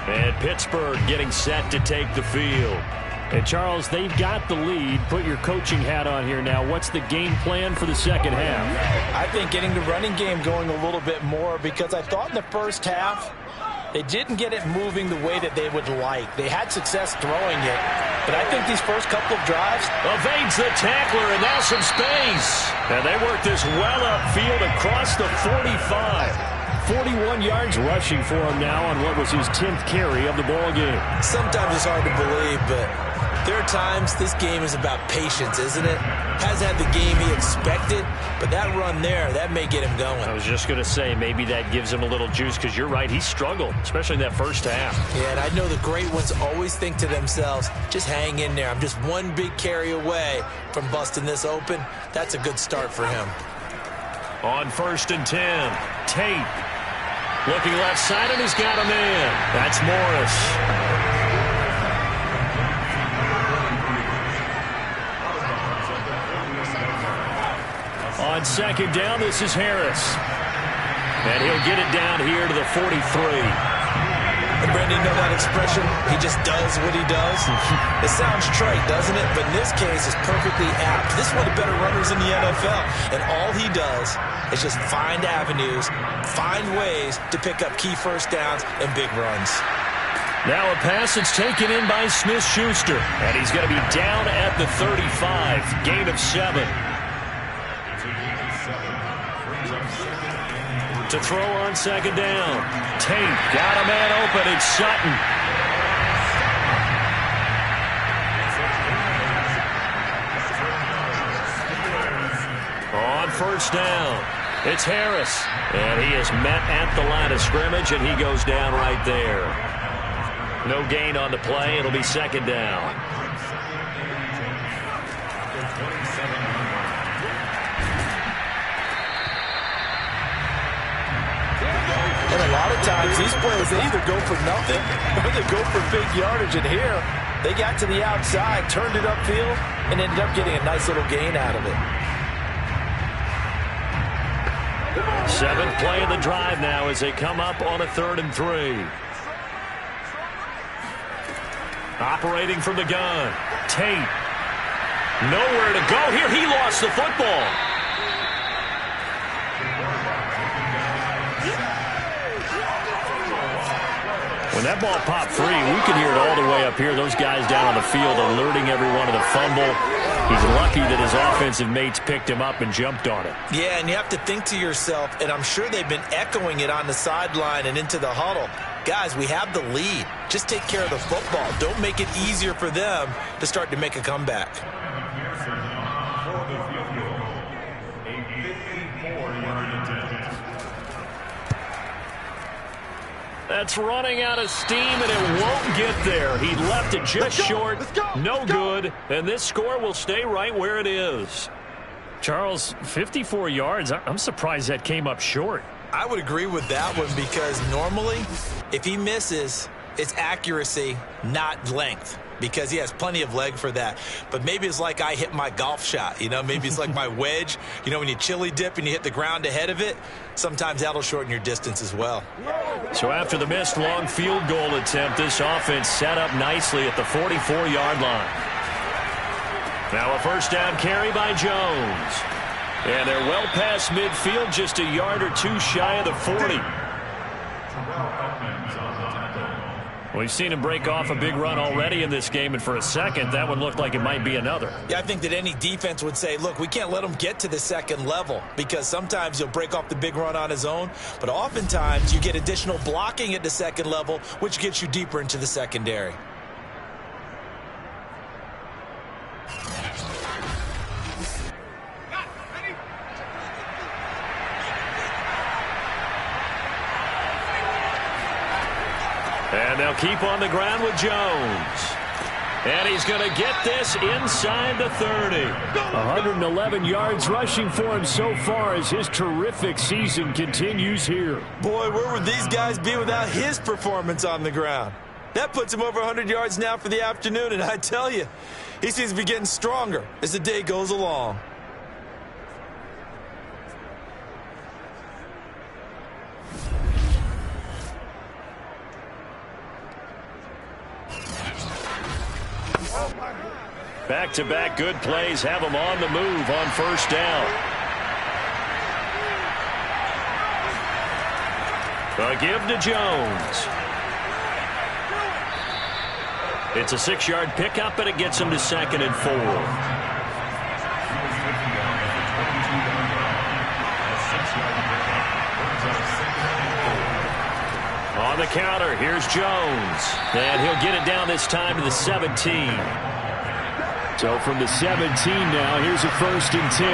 And Pittsburgh getting set to take the field. And, Charles, they've got the lead. Put your coaching hat on here now. What's the game plan for the second half? I think getting the running game going a little bit more because I thought in the first half they didn't get it moving the way that they would like. They had success throwing it, but I think these first couple of drives... Evades the tackler, and now some space. And they work this well upfield across the 45. 41 yards rushing for him now on what was his 10th carry of the ball game. Sometimes it's hard to believe, but there are times this game is about patience, isn't it? Hasn't had the game he expected, but that run there, that may get him going. I was just going to say, maybe that gives him a little juice, because you're right, he struggled, especially in that first half. Yeah, and I know the great ones always think to themselves, just hang in there. I'm just one big carry away from busting this open. That's a good start for him. On 1st and 10, Tate. Looking left side, and he's got a man. That's Morris. On 2nd down, this is Harris. And he'll get it down here to the 43. And Brendan, you know that expression? He just does what he does. It sounds trite, doesn't it? But in this case, it's perfectly apt. This is one of the better runners in the NFL. And all he does is just find avenues, find ways to pick up key first downs and big runs. Now a pass that's taken in by Smith-Schuster. And he's going to be down at the 35. Gain of 7. To throw on 2nd down. Tate got a man open. It's Sutton. On 1st down, it's Harris. And he is met at the line of scrimmage, and he goes down right there. No gain on the play. It'll be 2nd down. And a lot of times, these plays, they either go for nothing or they go for big yardage. And here, they got to the outside, turned it upfield, and ended up getting a nice little gain out of it. 7th play of the drive now as they come up on a 3rd and 3. Operating from the gun. Tate. Nowhere to go here. He lost the football. When that ball popped free, we could hear it all the way up here. Those guys down on the field alerting everyone of the fumble. He's lucky that his offensive mates picked him up and jumped on it. Yeah, and you have to think to yourself, and I'm sure they've been echoing it on the sideline and into the huddle. Guys, we have the lead. Just take care of the football. Don't make it easier for them to start to make a comeback. That's running out of steam, and it won't get there. He left it just short. No good. And this score will stay right where it is. Charles, 54 yards. I'm surprised that came up short. I would agree with that one because normally, if he misses, it's accuracy, not length, because he has plenty of leg for that. But maybe it's like I hit my golf shot, you know, maybe it's like my wedge. You know, when you chili dip and you hit the ground ahead of it, sometimes that'll shorten your distance as well. So after the missed long field goal attempt, this offense set up nicely at the 44-yard line. Now a first down carry by Jones. And they're well past midfield, just a yard or two shy of the 40. We've seen him break off a big run already in this game, and for a second, that one looked like it might be another. Yeah, I think that any defense would say, look, we can't let him get to the second level because sometimes he'll break off the big run on his own, but oftentimes you get additional blocking at the second level, which gets you deeper into the secondary. And they'll keep on the ground with Jones. And he's going to get this inside the 30. 111 yards rushing for him so far as his terrific season continues here. Boy, where would these guys be without his performance on the ground? That puts him over 100 yards now for the afternoon, and I tell you, he seems to be getting stronger as the day goes along. Back-to-back good plays have him on the move on first down. A give to Jones. It's a 6-yard pickup, and it gets him to 2nd and 4. On the counter, here's Jones. And he'll get it down this time to the 17. So from the 17 now, here's a 1st and 10.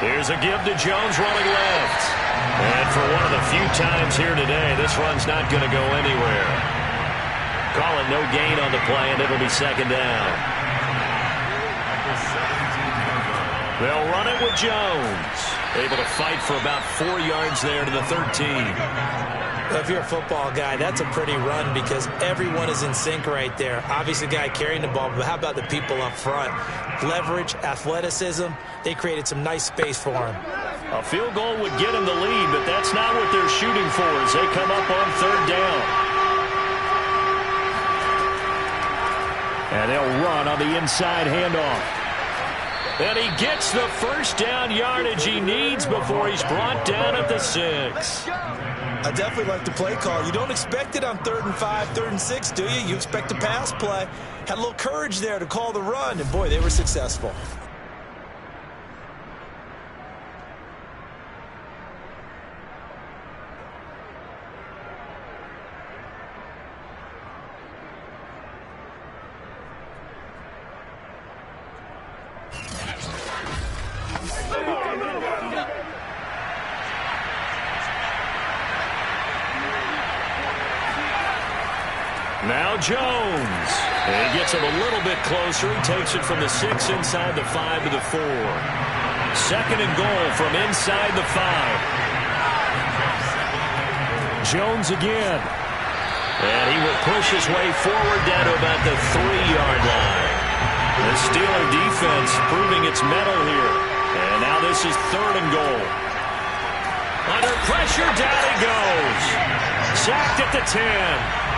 Here's a give to Jones running left. And for one of the few times here today, this run's not going to go anywhere. Call it no gain on the play, and it'll be 2nd down. They'll run it with Jones. Able to fight for about 4 yards there to the 13. If you're a football guy, that's a pretty run because everyone is in sync right there. Obviously, the guy carrying the ball, but how about the people up front? Leverage, athleticism, they created some nice space for him. A field goal would get him the lead, but that's not what they're shooting for as they come up on 3rd down. And they'll run on the inside handoff. And he gets the first down yardage he needs before he's brought down at the 6. I definitely like the play call. You don't expect it on 3rd and 5, 3rd and 6, do you? You expect a pass play. Had a little courage there to call the run, and boy, they were successful. Now Jones. And he gets him a little bit closer. He takes it from the 6 inside the 5 to the 4. 2nd and goal from inside the 5. Jones again. And he will push his way forward down to about the 3-yard line. The Steeler defense proving its mettle here. And now this is 3rd and goal. Under pressure, down he goes. Sacked at the 10.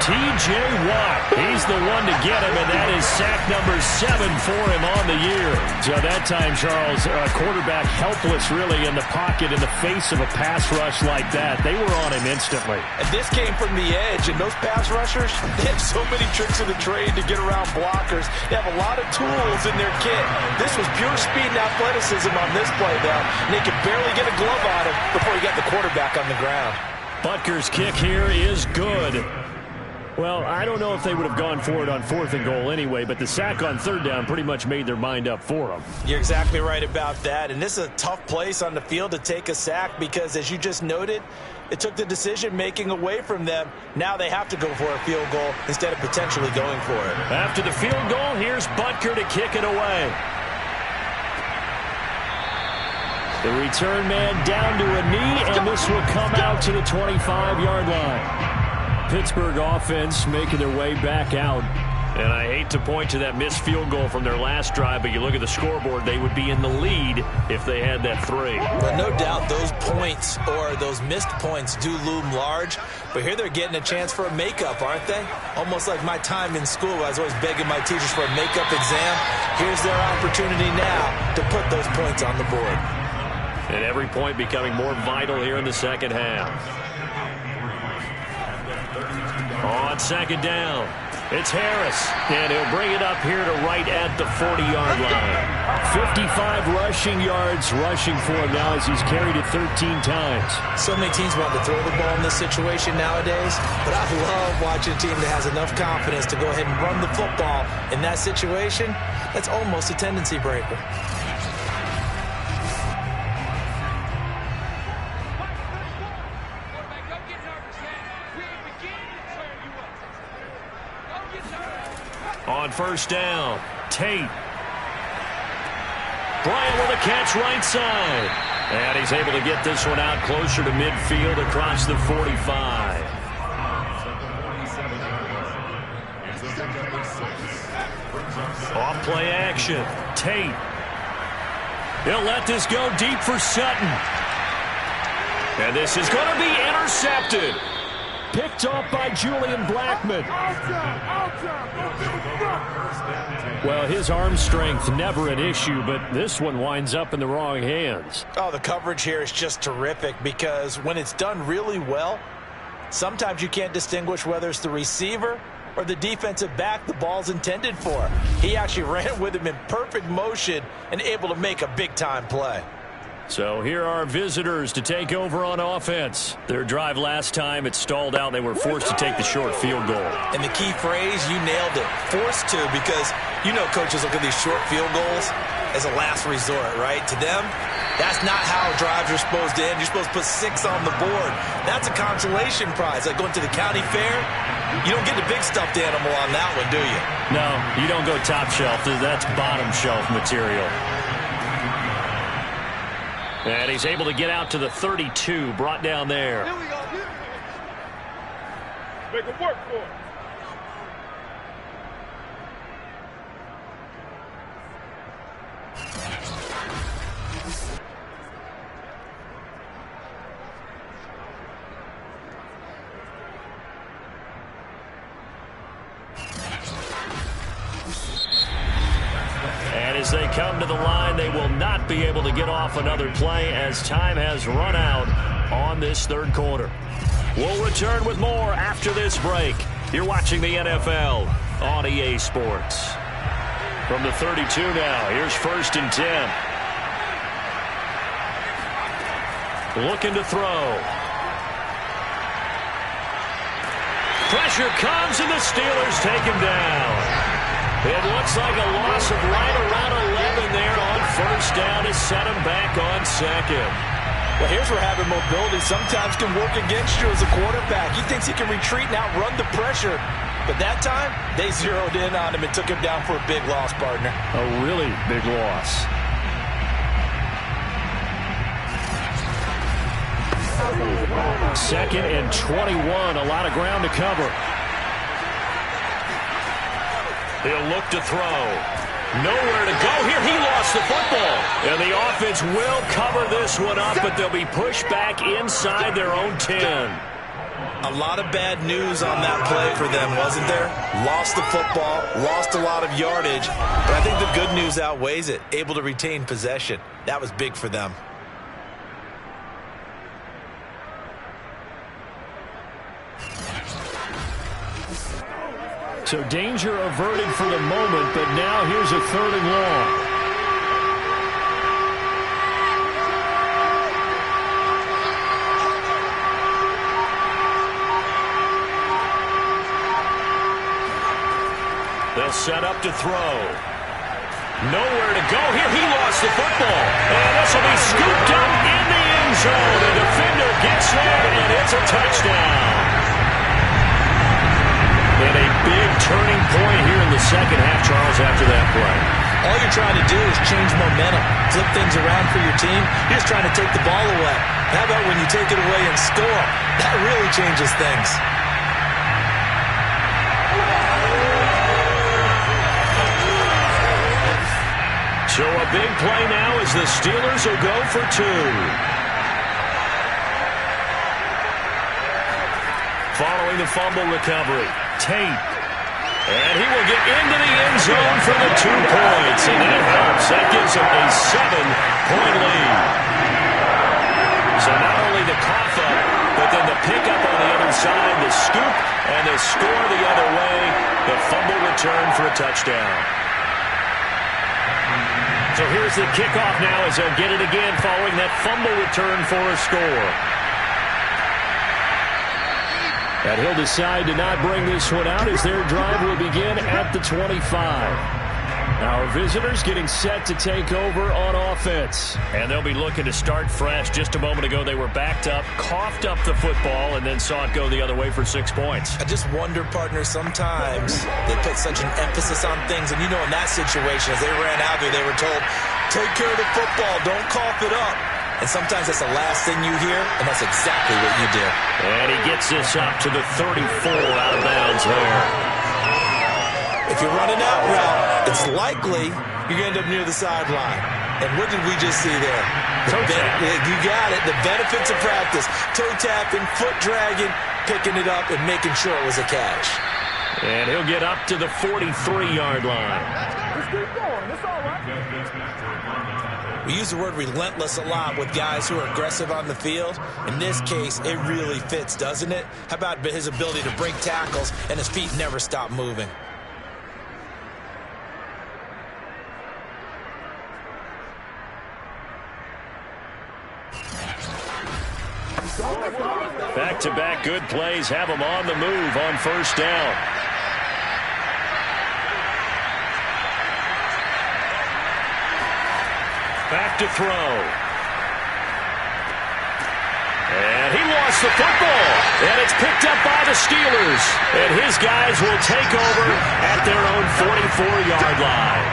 T.J. Watt, he's the one to get him, and that is sack number 7 for him on the year. So that time, Charles, a quarterback helpless really in the pocket in the face of a pass rush like that. They were on him instantly. And this came from the edge, and those pass rushers, they have so many tricks of the trade to get around blockers. They have a lot of tools in their kit. This was pure speed and athleticism on this play, though, and they could barely get a glove on him before he got the quarterback on the ground. Butker's kick here is good. Well, I don't know if they would have gone for it on 4th and goal anyway, but the sack on 3rd down pretty much made their mind up for them. You're exactly right about that, and this is a tough place on the field to take a sack because, as you just noted, it took the decision-making away from them. Now they have to go for a field goal instead of potentially going for it. After the field goal, here's Butker to kick it away. The return man down to a knee, and this will come out to the 25-yard line. Pittsburgh offense making their way back out. And I hate to point to that missed field goal from their last drive, but you look at the scoreboard, they would be in the lead if they had that 3. But no doubt those points or those missed points do loom large. But here they're getting a chance for a makeup, aren't they? Almost like my time in school. I was always begging my teachers for a makeup exam. Here's their opportunity now to put those points on the board. And every point becoming more vital here in the second half. On 2nd down, it's Harris, and he'll bring it up here to right at the 40-yard line. 55 rushing yards rushing for him now as he's carried it 13 times. So many teams want to throw the ball in this situation nowadays, but I love watching a team that has enough confidence to go ahead and run the football in that situation. That's almost a tendency breaker. On 1st down, Tate. Bryant with a catch right side. And he's able to get this one out closer to midfield across the 45. Off play action. Tate. He'll let this go deep for Sutton. And this is going to be intercepted. Picked off by Julian Blackmon. Well, his arm strength never an issue, but this one winds up in the wrong hands. Oh, the coverage here is just terrific because when it's done really well, sometimes you can't distinguish whether it's the receiver or the defensive back the ball's intended for. He actually ran with him in perfect motion and able to make a big-time play. So here are visitors to take over on offense. Their drive last time, it stalled out. They were forced to take the short field goal. And the key phrase, you nailed it, forced to, because you know coaches look at these short field goals as a last resort, right? To them, that's not how drives are supposed to end. You're supposed to put 6 on the board. That's a consolation prize. Like going to the county fair, you don't get the big stuffed animal on that one, do you? No, you don't go top shelf. That's bottom shelf material. And he's able to get out to the 32, brought down there. Here we go. Make it work for it. And as they come to the line, they will not be able to get off another play as time has run out on this 3rd quarter. We'll return with more after this break. You're watching the NFL on EA Sports. From the 32 now, here's 1st and 10. Looking to throw. Pressure comes and the Steelers take him down. It looks like a loss of right around 11 there on 1st down to set him back on 2nd. Well, here's where having mobility sometimes can work against you as a quarterback. He thinks he can retreat and outrun the pressure. But that time, they zeroed in on him and took him down for a big loss, partner. A really big loss. 2nd and 21. A lot of ground to cover. He'll look to throw. Nowhere to go here. He lost the football. And the offense will cover this one up, but they'll be pushed back inside their own 10. A lot of bad news on that play for them, wasn't there? Lost the football, lost a lot of yardage, but I think the good news outweighs it. Able to retain possession. That was big for them. So danger averted for the moment, but now here's a 3rd and long. They'll set up to throw. Nowhere to go here. He lost the football. And this will be scooped up in the end zone. The defender gets there, and it's a touchdown. And a big turning point here in the second half, Charles, after that play. All you're trying to do is change momentum, flip things around for your team. You're just trying to take the ball away. How about when you take it away and score? That really changes things. So a big play now as the Steelers will go for 2. Following the fumble recovery, Tate. And he will get into the end zone for the 2 points. And that helps. That gives him a 7-point lead. So not only the cough up, but then the pickup on the other side, the scoop, and the score the other way. The fumble return for a touchdown. So here's the kickoff now as they'll get it again following that fumble return for a score. And he'll decide to not bring this one out as their drive will begin at the 25. Our visitors getting set to take over on offense. And they'll be looking to start fresh. Just a moment ago, they were backed up, coughed up the football, and then saw it go the other way for 6 points. I just wonder, partner, sometimes they put such an emphasis on things. And, you know, in that situation, as they ran out there, they were told, take care of the football, don't cough it up. And sometimes that's the last thing you hear, and that's exactly what you did. And he gets this up to the 34 out of bounds there. If you're running out route, it's likely you're going to end up near the sideline. And what did we just see there? You got it. The benefits of practice. Toe tapping, foot dragging, picking it up, and making sure it was a catch. And he'll get up to the 43-yard line. Let's keep going. It's all right. We use the word relentless a lot with guys who are aggressive on the field. In this case, it really fits, doesn't it? How about his ability to break tackles and his feet never stop moving? Back-to-back good plays have them on the move on first down. Back to throw. And he lost the football. And it's picked up by the Steelers. And his guys will take over at their own 44-yard line.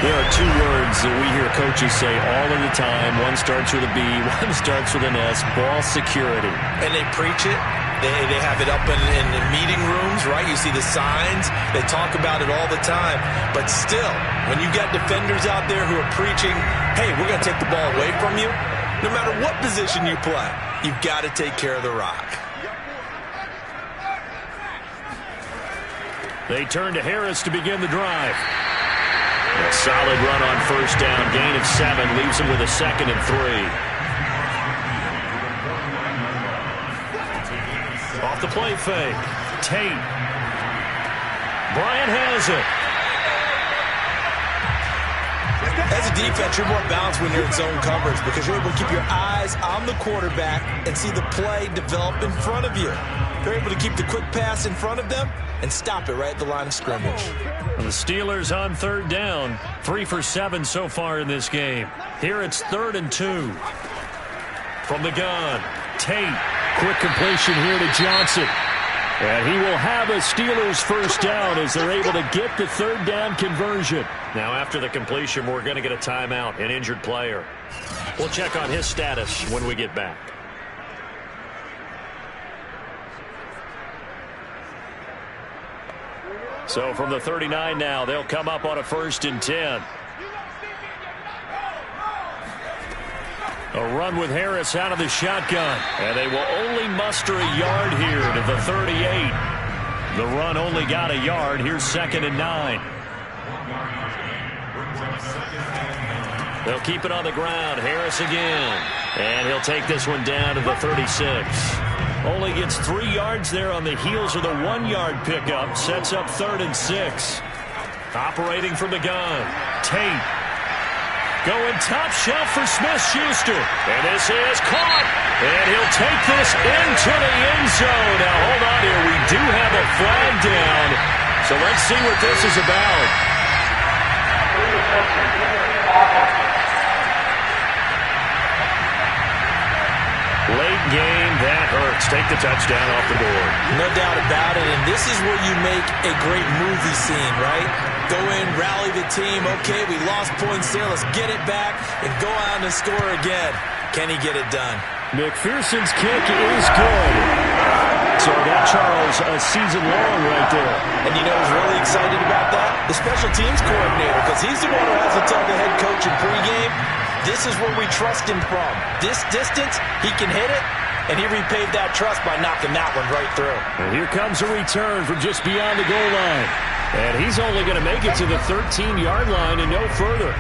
There are 2 words that we hear coaches say all of the time. One starts with a B, one starts with an S, ball security. And they preach it. They have it up in meeting rooms, right? You see the signs. They talk about it all the time. But still, when you got defenders out there who are preaching, hey, we're going to take the ball away from you, no matter what position you play, you've got to take care of the rock. They turn to Harris to begin the drive. A solid run on first down. Gain of 7 leaves him with a 2nd and 3. Off the play fake. Tate. Bryant has it. As a defense, you're more balanced when you're in zone coverage because you're able to keep your eyes on the quarterback and see the play develop in front of you. They're able to keep the quick pass in front of them and stop it right at the line of scrimmage. And the Steelers on third down. 3 for 7 so far in this game. Here it's 3rd and 2. From the gun, Tate. Quick completion here to Johnson. And he will have a Steelers first down as they're able to get the 3rd down conversion. Now after the completion, we're going to get a timeout, an injured player. We'll check on his status when we get back. So from the 39 now, they'll come up on a 1st and 10. A run with Harris out of the shotgun. And they will only muster a yard here to the 38. The run only got a yard. Here's 2nd and 9. They'll keep it on the ground. Harris again. And he'll take this one down to the 36. Only gets 3 yards there on the heels of the 1-yard pickup. Sets up 3rd and 6. Operating from the gun. Tate. Going top shelf for Smith-Schuster. And this is caught. And he'll take this into the end zone. Now, hold on here. We do have a flag down. So let's see what this is about. Late game, that hurts. Take the touchdown off the board. No doubt about it, and this is where you make a great movie scene, right? Go in, rally the team. Okay, we lost points there. Let's get it back and go out and score again. Can he get it done? McPherson's kick is good. So that, Charles, a season long right there. And you know who's really excited about that? The special teams coordinator, because he's the one who has to tell the head coach in pregame, this is where we trust him from. This distance, he can hit it, and he repaid that trust by knocking that one right through. And here comes a return from just beyond the goal line. And he's only going to make it to the 13-yard line and no further.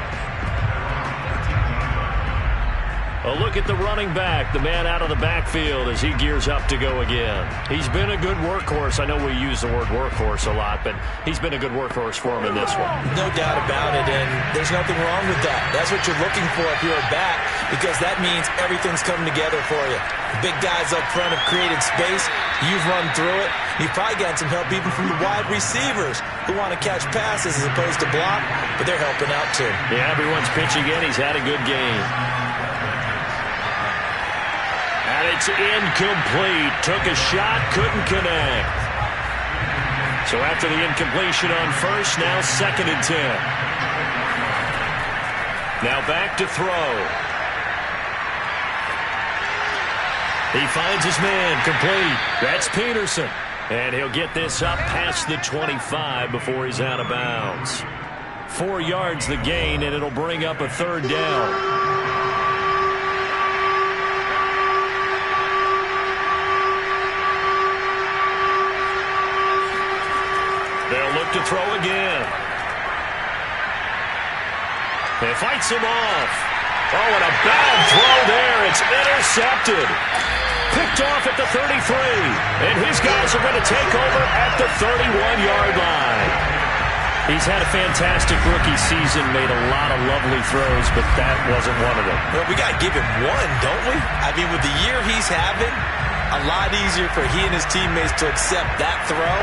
A look at the running back, the man out of the backfield as he gears up to go again. He's been a good workhorse. I know we use the word workhorse a lot, but he's been a good workhorse for him in this one. No doubt about it, and there's nothing wrong with that. That's what you're looking for if you're a back, because that means everything's coming together for you. The big guys up front have created space. You've run through it. You've probably gotten some help even from the wide receivers who want to catch passes as opposed to block, but they're helping out too. Yeah, everyone's pitching in. He's had a good game. And it's incomplete. Took a shot, couldn't connect. So after the incompletion on first, now 2nd and 10. Now back to throw. He finds his man, complete. That's Peterson. And he'll get this up past the 25 before he's out of bounds. 4 yards the gain, and it'll bring up a 3rd down. They'll look to throw again. He fights him off. Oh, and a bad throw there. It's intercepted. Picked off at the 33. And his guys are going to take over at the 31-yard line. He's had a fantastic rookie season, made a lot of lovely throws, but that wasn't one of them. Well, we got to give him one, don't we? I mean, with the year he's having, a lot easier for he and his teammates to accept that throw.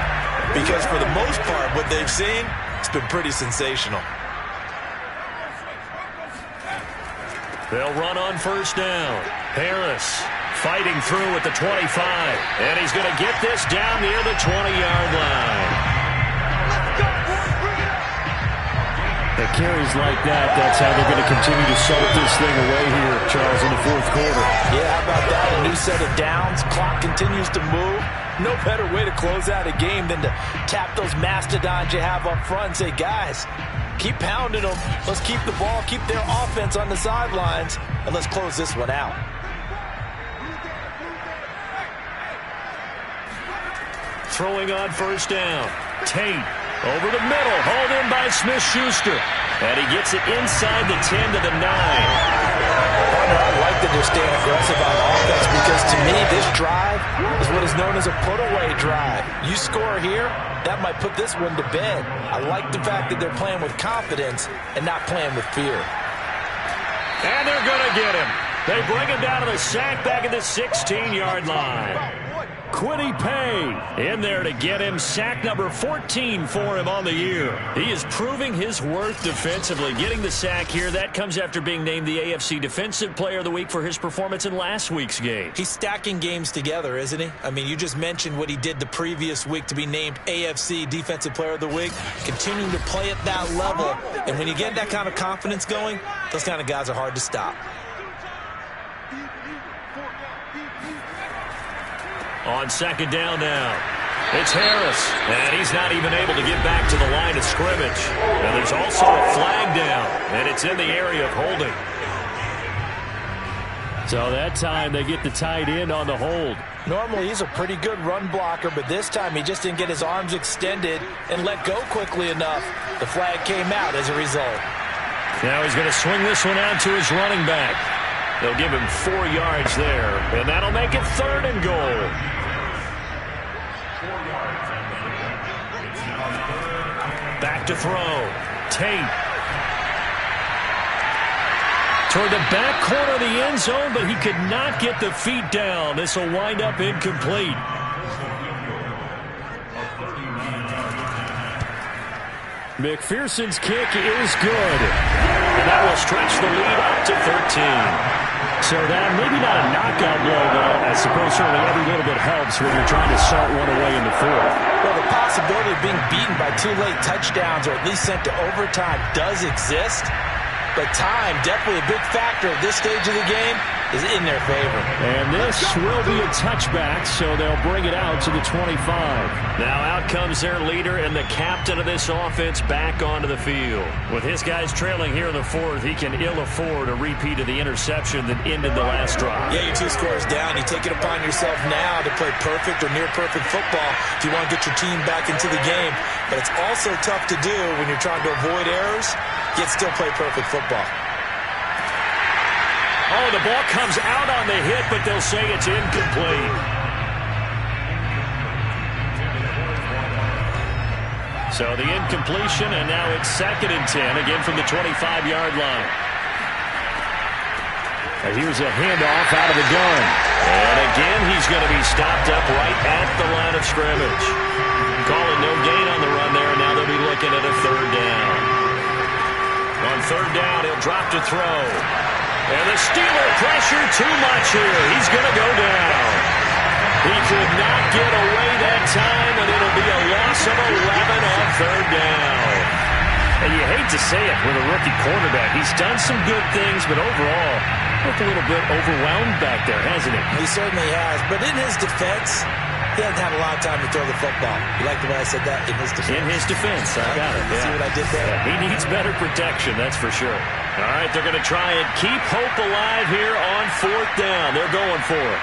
Because for the most part, what they've seen, it's been pretty sensational. They'll run on first down. Harris fighting through at the 25. And he's going to get this down near the 20-yard line. The carries like that, that's how they're going to continue to salt this thing away here, Charles, in the 4th quarter. Yeah, how about that? A new set of downs. Clock continues to move. No better way to close out a game than to tap those mastodons you have up front and say, guys, keep pounding them. Let's keep the ball, keep their offense on the sidelines, and let's close this one out. Throwing on first down. Tate over the middle, hauled in by Smith-Schuster. And he gets it inside the 10 to the 9. I like that they're staying aggressive on offense because to me this drive is what is known as a put-away drive. You score here, that might put this one to bed. I like the fact that they're playing with confidence and not playing with fear. And they're going to get him. They bring him down to the sack back at the 16-yard line. Quiddy Pay in there to get him. Sack number 14 for him on the year. He is proving his worth defensively. Getting the sack here, that comes after being named the AFC Defensive Player of the Week for his performance in last week's game. He's stacking games together, isn't he? I mean, you just mentioned what he did the previous week to be named AFC Defensive Player of the Week. Continuing to play at that level. And when you get that kind of confidence going, those kind of guys are hard to stop. On second down now, It's Harris, and he's not even able to get back to the line of scrimmage. And there's also a flag down, and it's in the area of holding. So that time they get the tight end on the hold. Normally he's a pretty good run blocker, but this time he just didn't get his arms extended and let go quickly enough. The flag came out as a result. Now he's going to swing this one out to his running back. They'll give him 4 yards there, and that'll make it 3rd and goal. Back to throw. Tate. Toward the back corner of the end zone, but he could not get the feet down. This will wind up incomplete. McPherson's kick is good. And that will stretch the lead up to 13. So that maybe not a knockout blow, but I suppose certainly every little bit helps when you're trying to salt one away in the 4th. Well, the possibility of being beaten by 2 late touchdowns or at least sent to overtime does exist. But time, definitely a big factor at this stage of the game, is in their favor. And this will be a touchback, so they'll bring it out to the 25. Now out comes their leader and the captain of this offense back onto the field. With his guys trailing here in the 4th, he can ill afford a repeat of the interception that ended the last drive. Yeah, you're 2 scores down. You take it upon yourself now to play perfect or near-perfect football if you want to get your team back into the game. But it's also tough to do when you're trying to avoid errors, yet still play perfect football. Oh, the ball comes out on the hit, but they'll say it's incomplete. So the incompletion, and now it's 2nd and 10, again from the 25-yard line. Here's a handoff out of the gun. And again, he's going to be stopped up right at the line of scrimmage. Calling no gain on the run there, and now they'll be looking at a 3rd down. On 3rd down, he'll drop to throw. And the Steeler pressure too much here. He's going to go down. He could not get away that time, and it'll be a loss of 11 on 3rd down. And you hate to say it with a rookie quarterback. He's done some good things, but overall, looked a little bit overwhelmed back there, hasn't he? He certainly has. But in his defense, he hasn't had a lot of time to throw the football. You like the way I said that? In his defense. In his defense. I got it. See what I did there? Yeah, he needs better protection, that's for sure. All right, they're going to try and keep hope alive here on 4th down. They're going for it.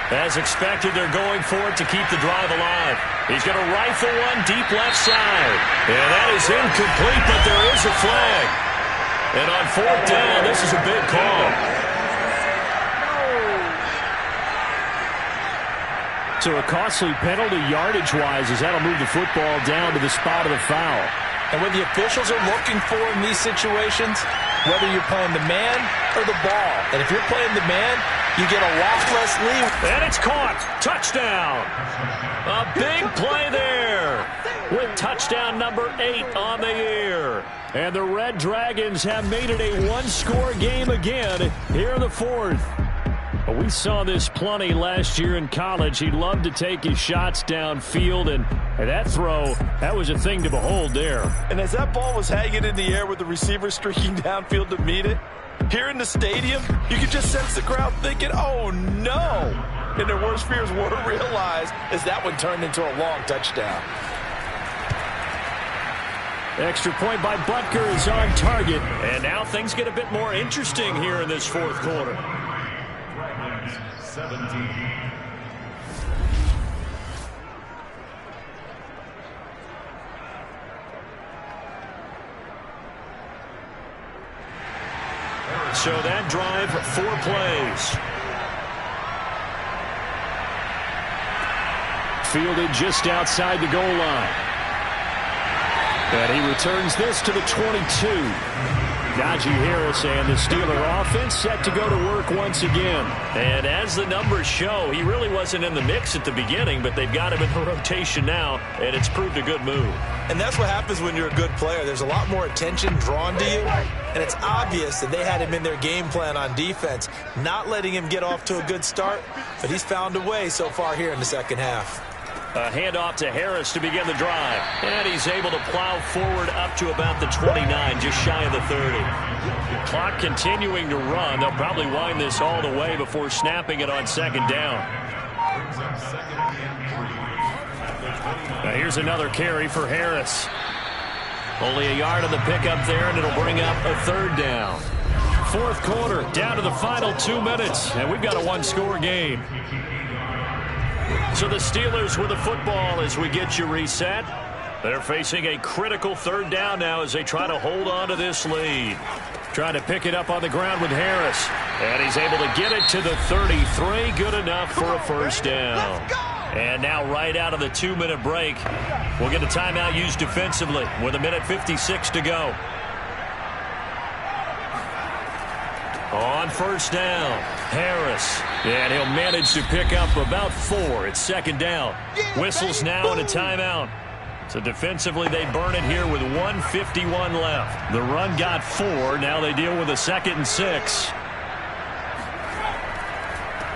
As expected, they're going for it to keep the drive alive. He's going to rifle one deep left side. And that is incomplete, but there is a flag. And on 4th down, this is a big call. So a costly penalty yardage-wise as that'll move the football down to the spot of the foul. And what the officials are looking for in these situations, whether you're playing the man or the ball. And if you're playing the man, you get a lot less lead. And it's caught. Touchdown. A big play there with touchdown number 8 on the year. And the Red Dragons have made it a one-score game again here in the 4th. We saw this plenty last year in college. He loved to take his shots downfield, and that throw, that was a thing to behold there. And as that ball was hanging in the air with the receiver streaking downfield to meet it, here in the stadium, you could just sense the crowd thinking, oh, no. And their worst fears were realized as that one turned into a long touchdown. Extra point by Butker is on target. And now things get a bit more interesting here in this 4th quarter. 17. So that drive, 4 plays. Fielded just outside the goal line. And he returns this to the 22. Najee Harris and the Steeler offense set to go to work once again. And as the numbers show, he really wasn't in the mix at the beginning, but they've got him in the rotation now, and it's proved a good move. And that's what happens when you're a good player. There's a lot more attention drawn to you, and it's obvious that they had him in their game plan on defense, not letting him get off to a good start, but he's found a way so far here in the second half. A handoff to Harris to begin the drive. And he's able to plow forward up to about the 29, just shy of the 30. Clock continuing to run. They'll probably wind this all the way before snapping it on 2nd down. Now here's another carry for Harris. Only a yard on the pickup there, and it'll bring up a third down. Fourth quarter, down to the final 2 minutes, and we've got a one-score game. So the Steelers with the football as we get you reset. They're facing a critical third down now as they try to hold on to this lead. Trying to pick it up on the ground with Harris. And he's able to get it to the 33. Good enough for a first down. And now right out of the 2-minute break, we'll get a timeout used defensively with 1:56 to go. On first down, Harris. And he'll manage to pick up about 4. It's second down. Whistles now and a timeout. So defensively, they burn it here with 1:51 left. The run got 4. Now they deal with a 2nd and 6.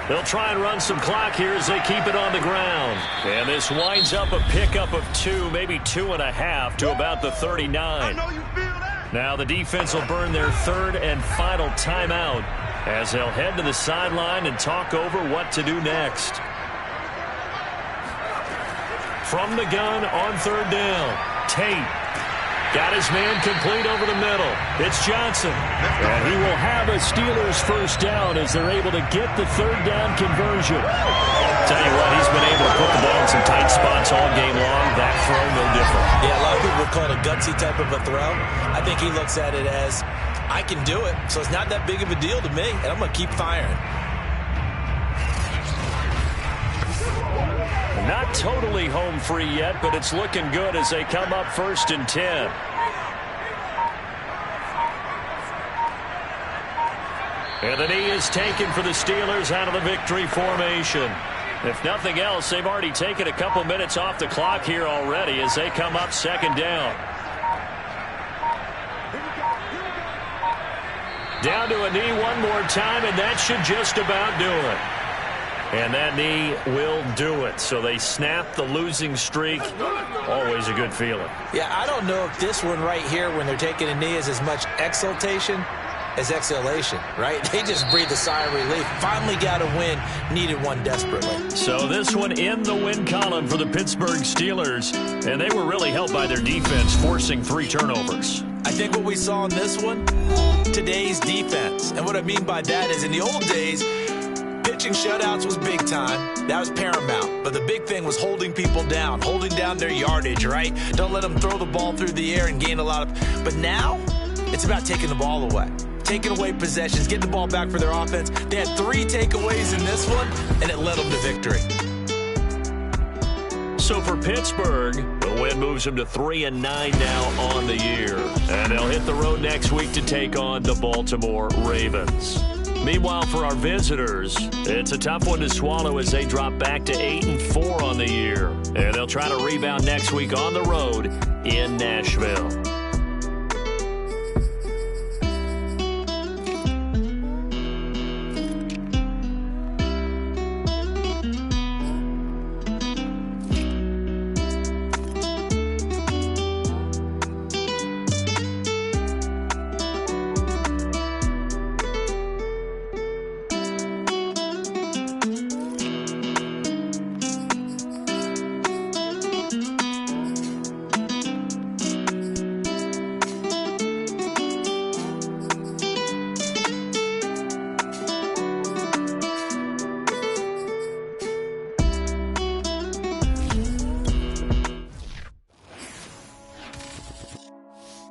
They'll try and run some clock here as they keep it on the ground. And this winds up a pickup of 2, maybe 2.5 to about the 39. Now the defense will burn their 3rd and final timeout as they'll head to the sideline and talk over what to do next. From the gun on third down, Tate got his man complete over the middle. It's Johnson. And he will have a Steelers first down as they're able to get the third down conversion. Tell you what, he's been able to put the ball in some tight spots all game long. That throw, no different. Yeah, a lot of people would call it a gutsy type of a throw. I think he looks at it as, I can do it, so it's not that big of a deal to me, and I'm going to keep firing. Not totally home free yet, but it's looking good as they come up 1st and 10. And the knee is taken for the Steelers out of the victory formation. If nothing else, they've already taken a couple minutes off the clock here already as they come up 2nd down. Down to a knee one more time, and that should just about do it. And that knee will do it. So they snap the losing streak. Always a good feeling. Yeah, I don't know if this one right here, when they're taking a knee, is as much exultation as exhalation, right? They just breathe a sigh of relief. Finally got a win. Needed one desperately. So this one in the win column for the Pittsburgh Steelers. And they were really helped by their defense, forcing 3 turnovers. I think what we saw in this one, today's defense. And what I mean by that is in the old days, pitching shutouts was big time. That was paramount. But the big thing was holding people down, holding down their yardage, right? Don't let them throw the ball through the air and gain a lot of... But now, it's about taking the ball away. Taking away possessions, getting the ball back for their offense. They had 3 takeaways in this one, and it led them to victory. So for Pittsburgh, the win moves them to 3-9 now on the year. And they'll hit the road next week to take on the Baltimore Ravens. Meanwhile, for our visitors, it's a tough one to swallow as they drop back to 8-4 on the year. And they'll try to rebound next week on the road in Nashville.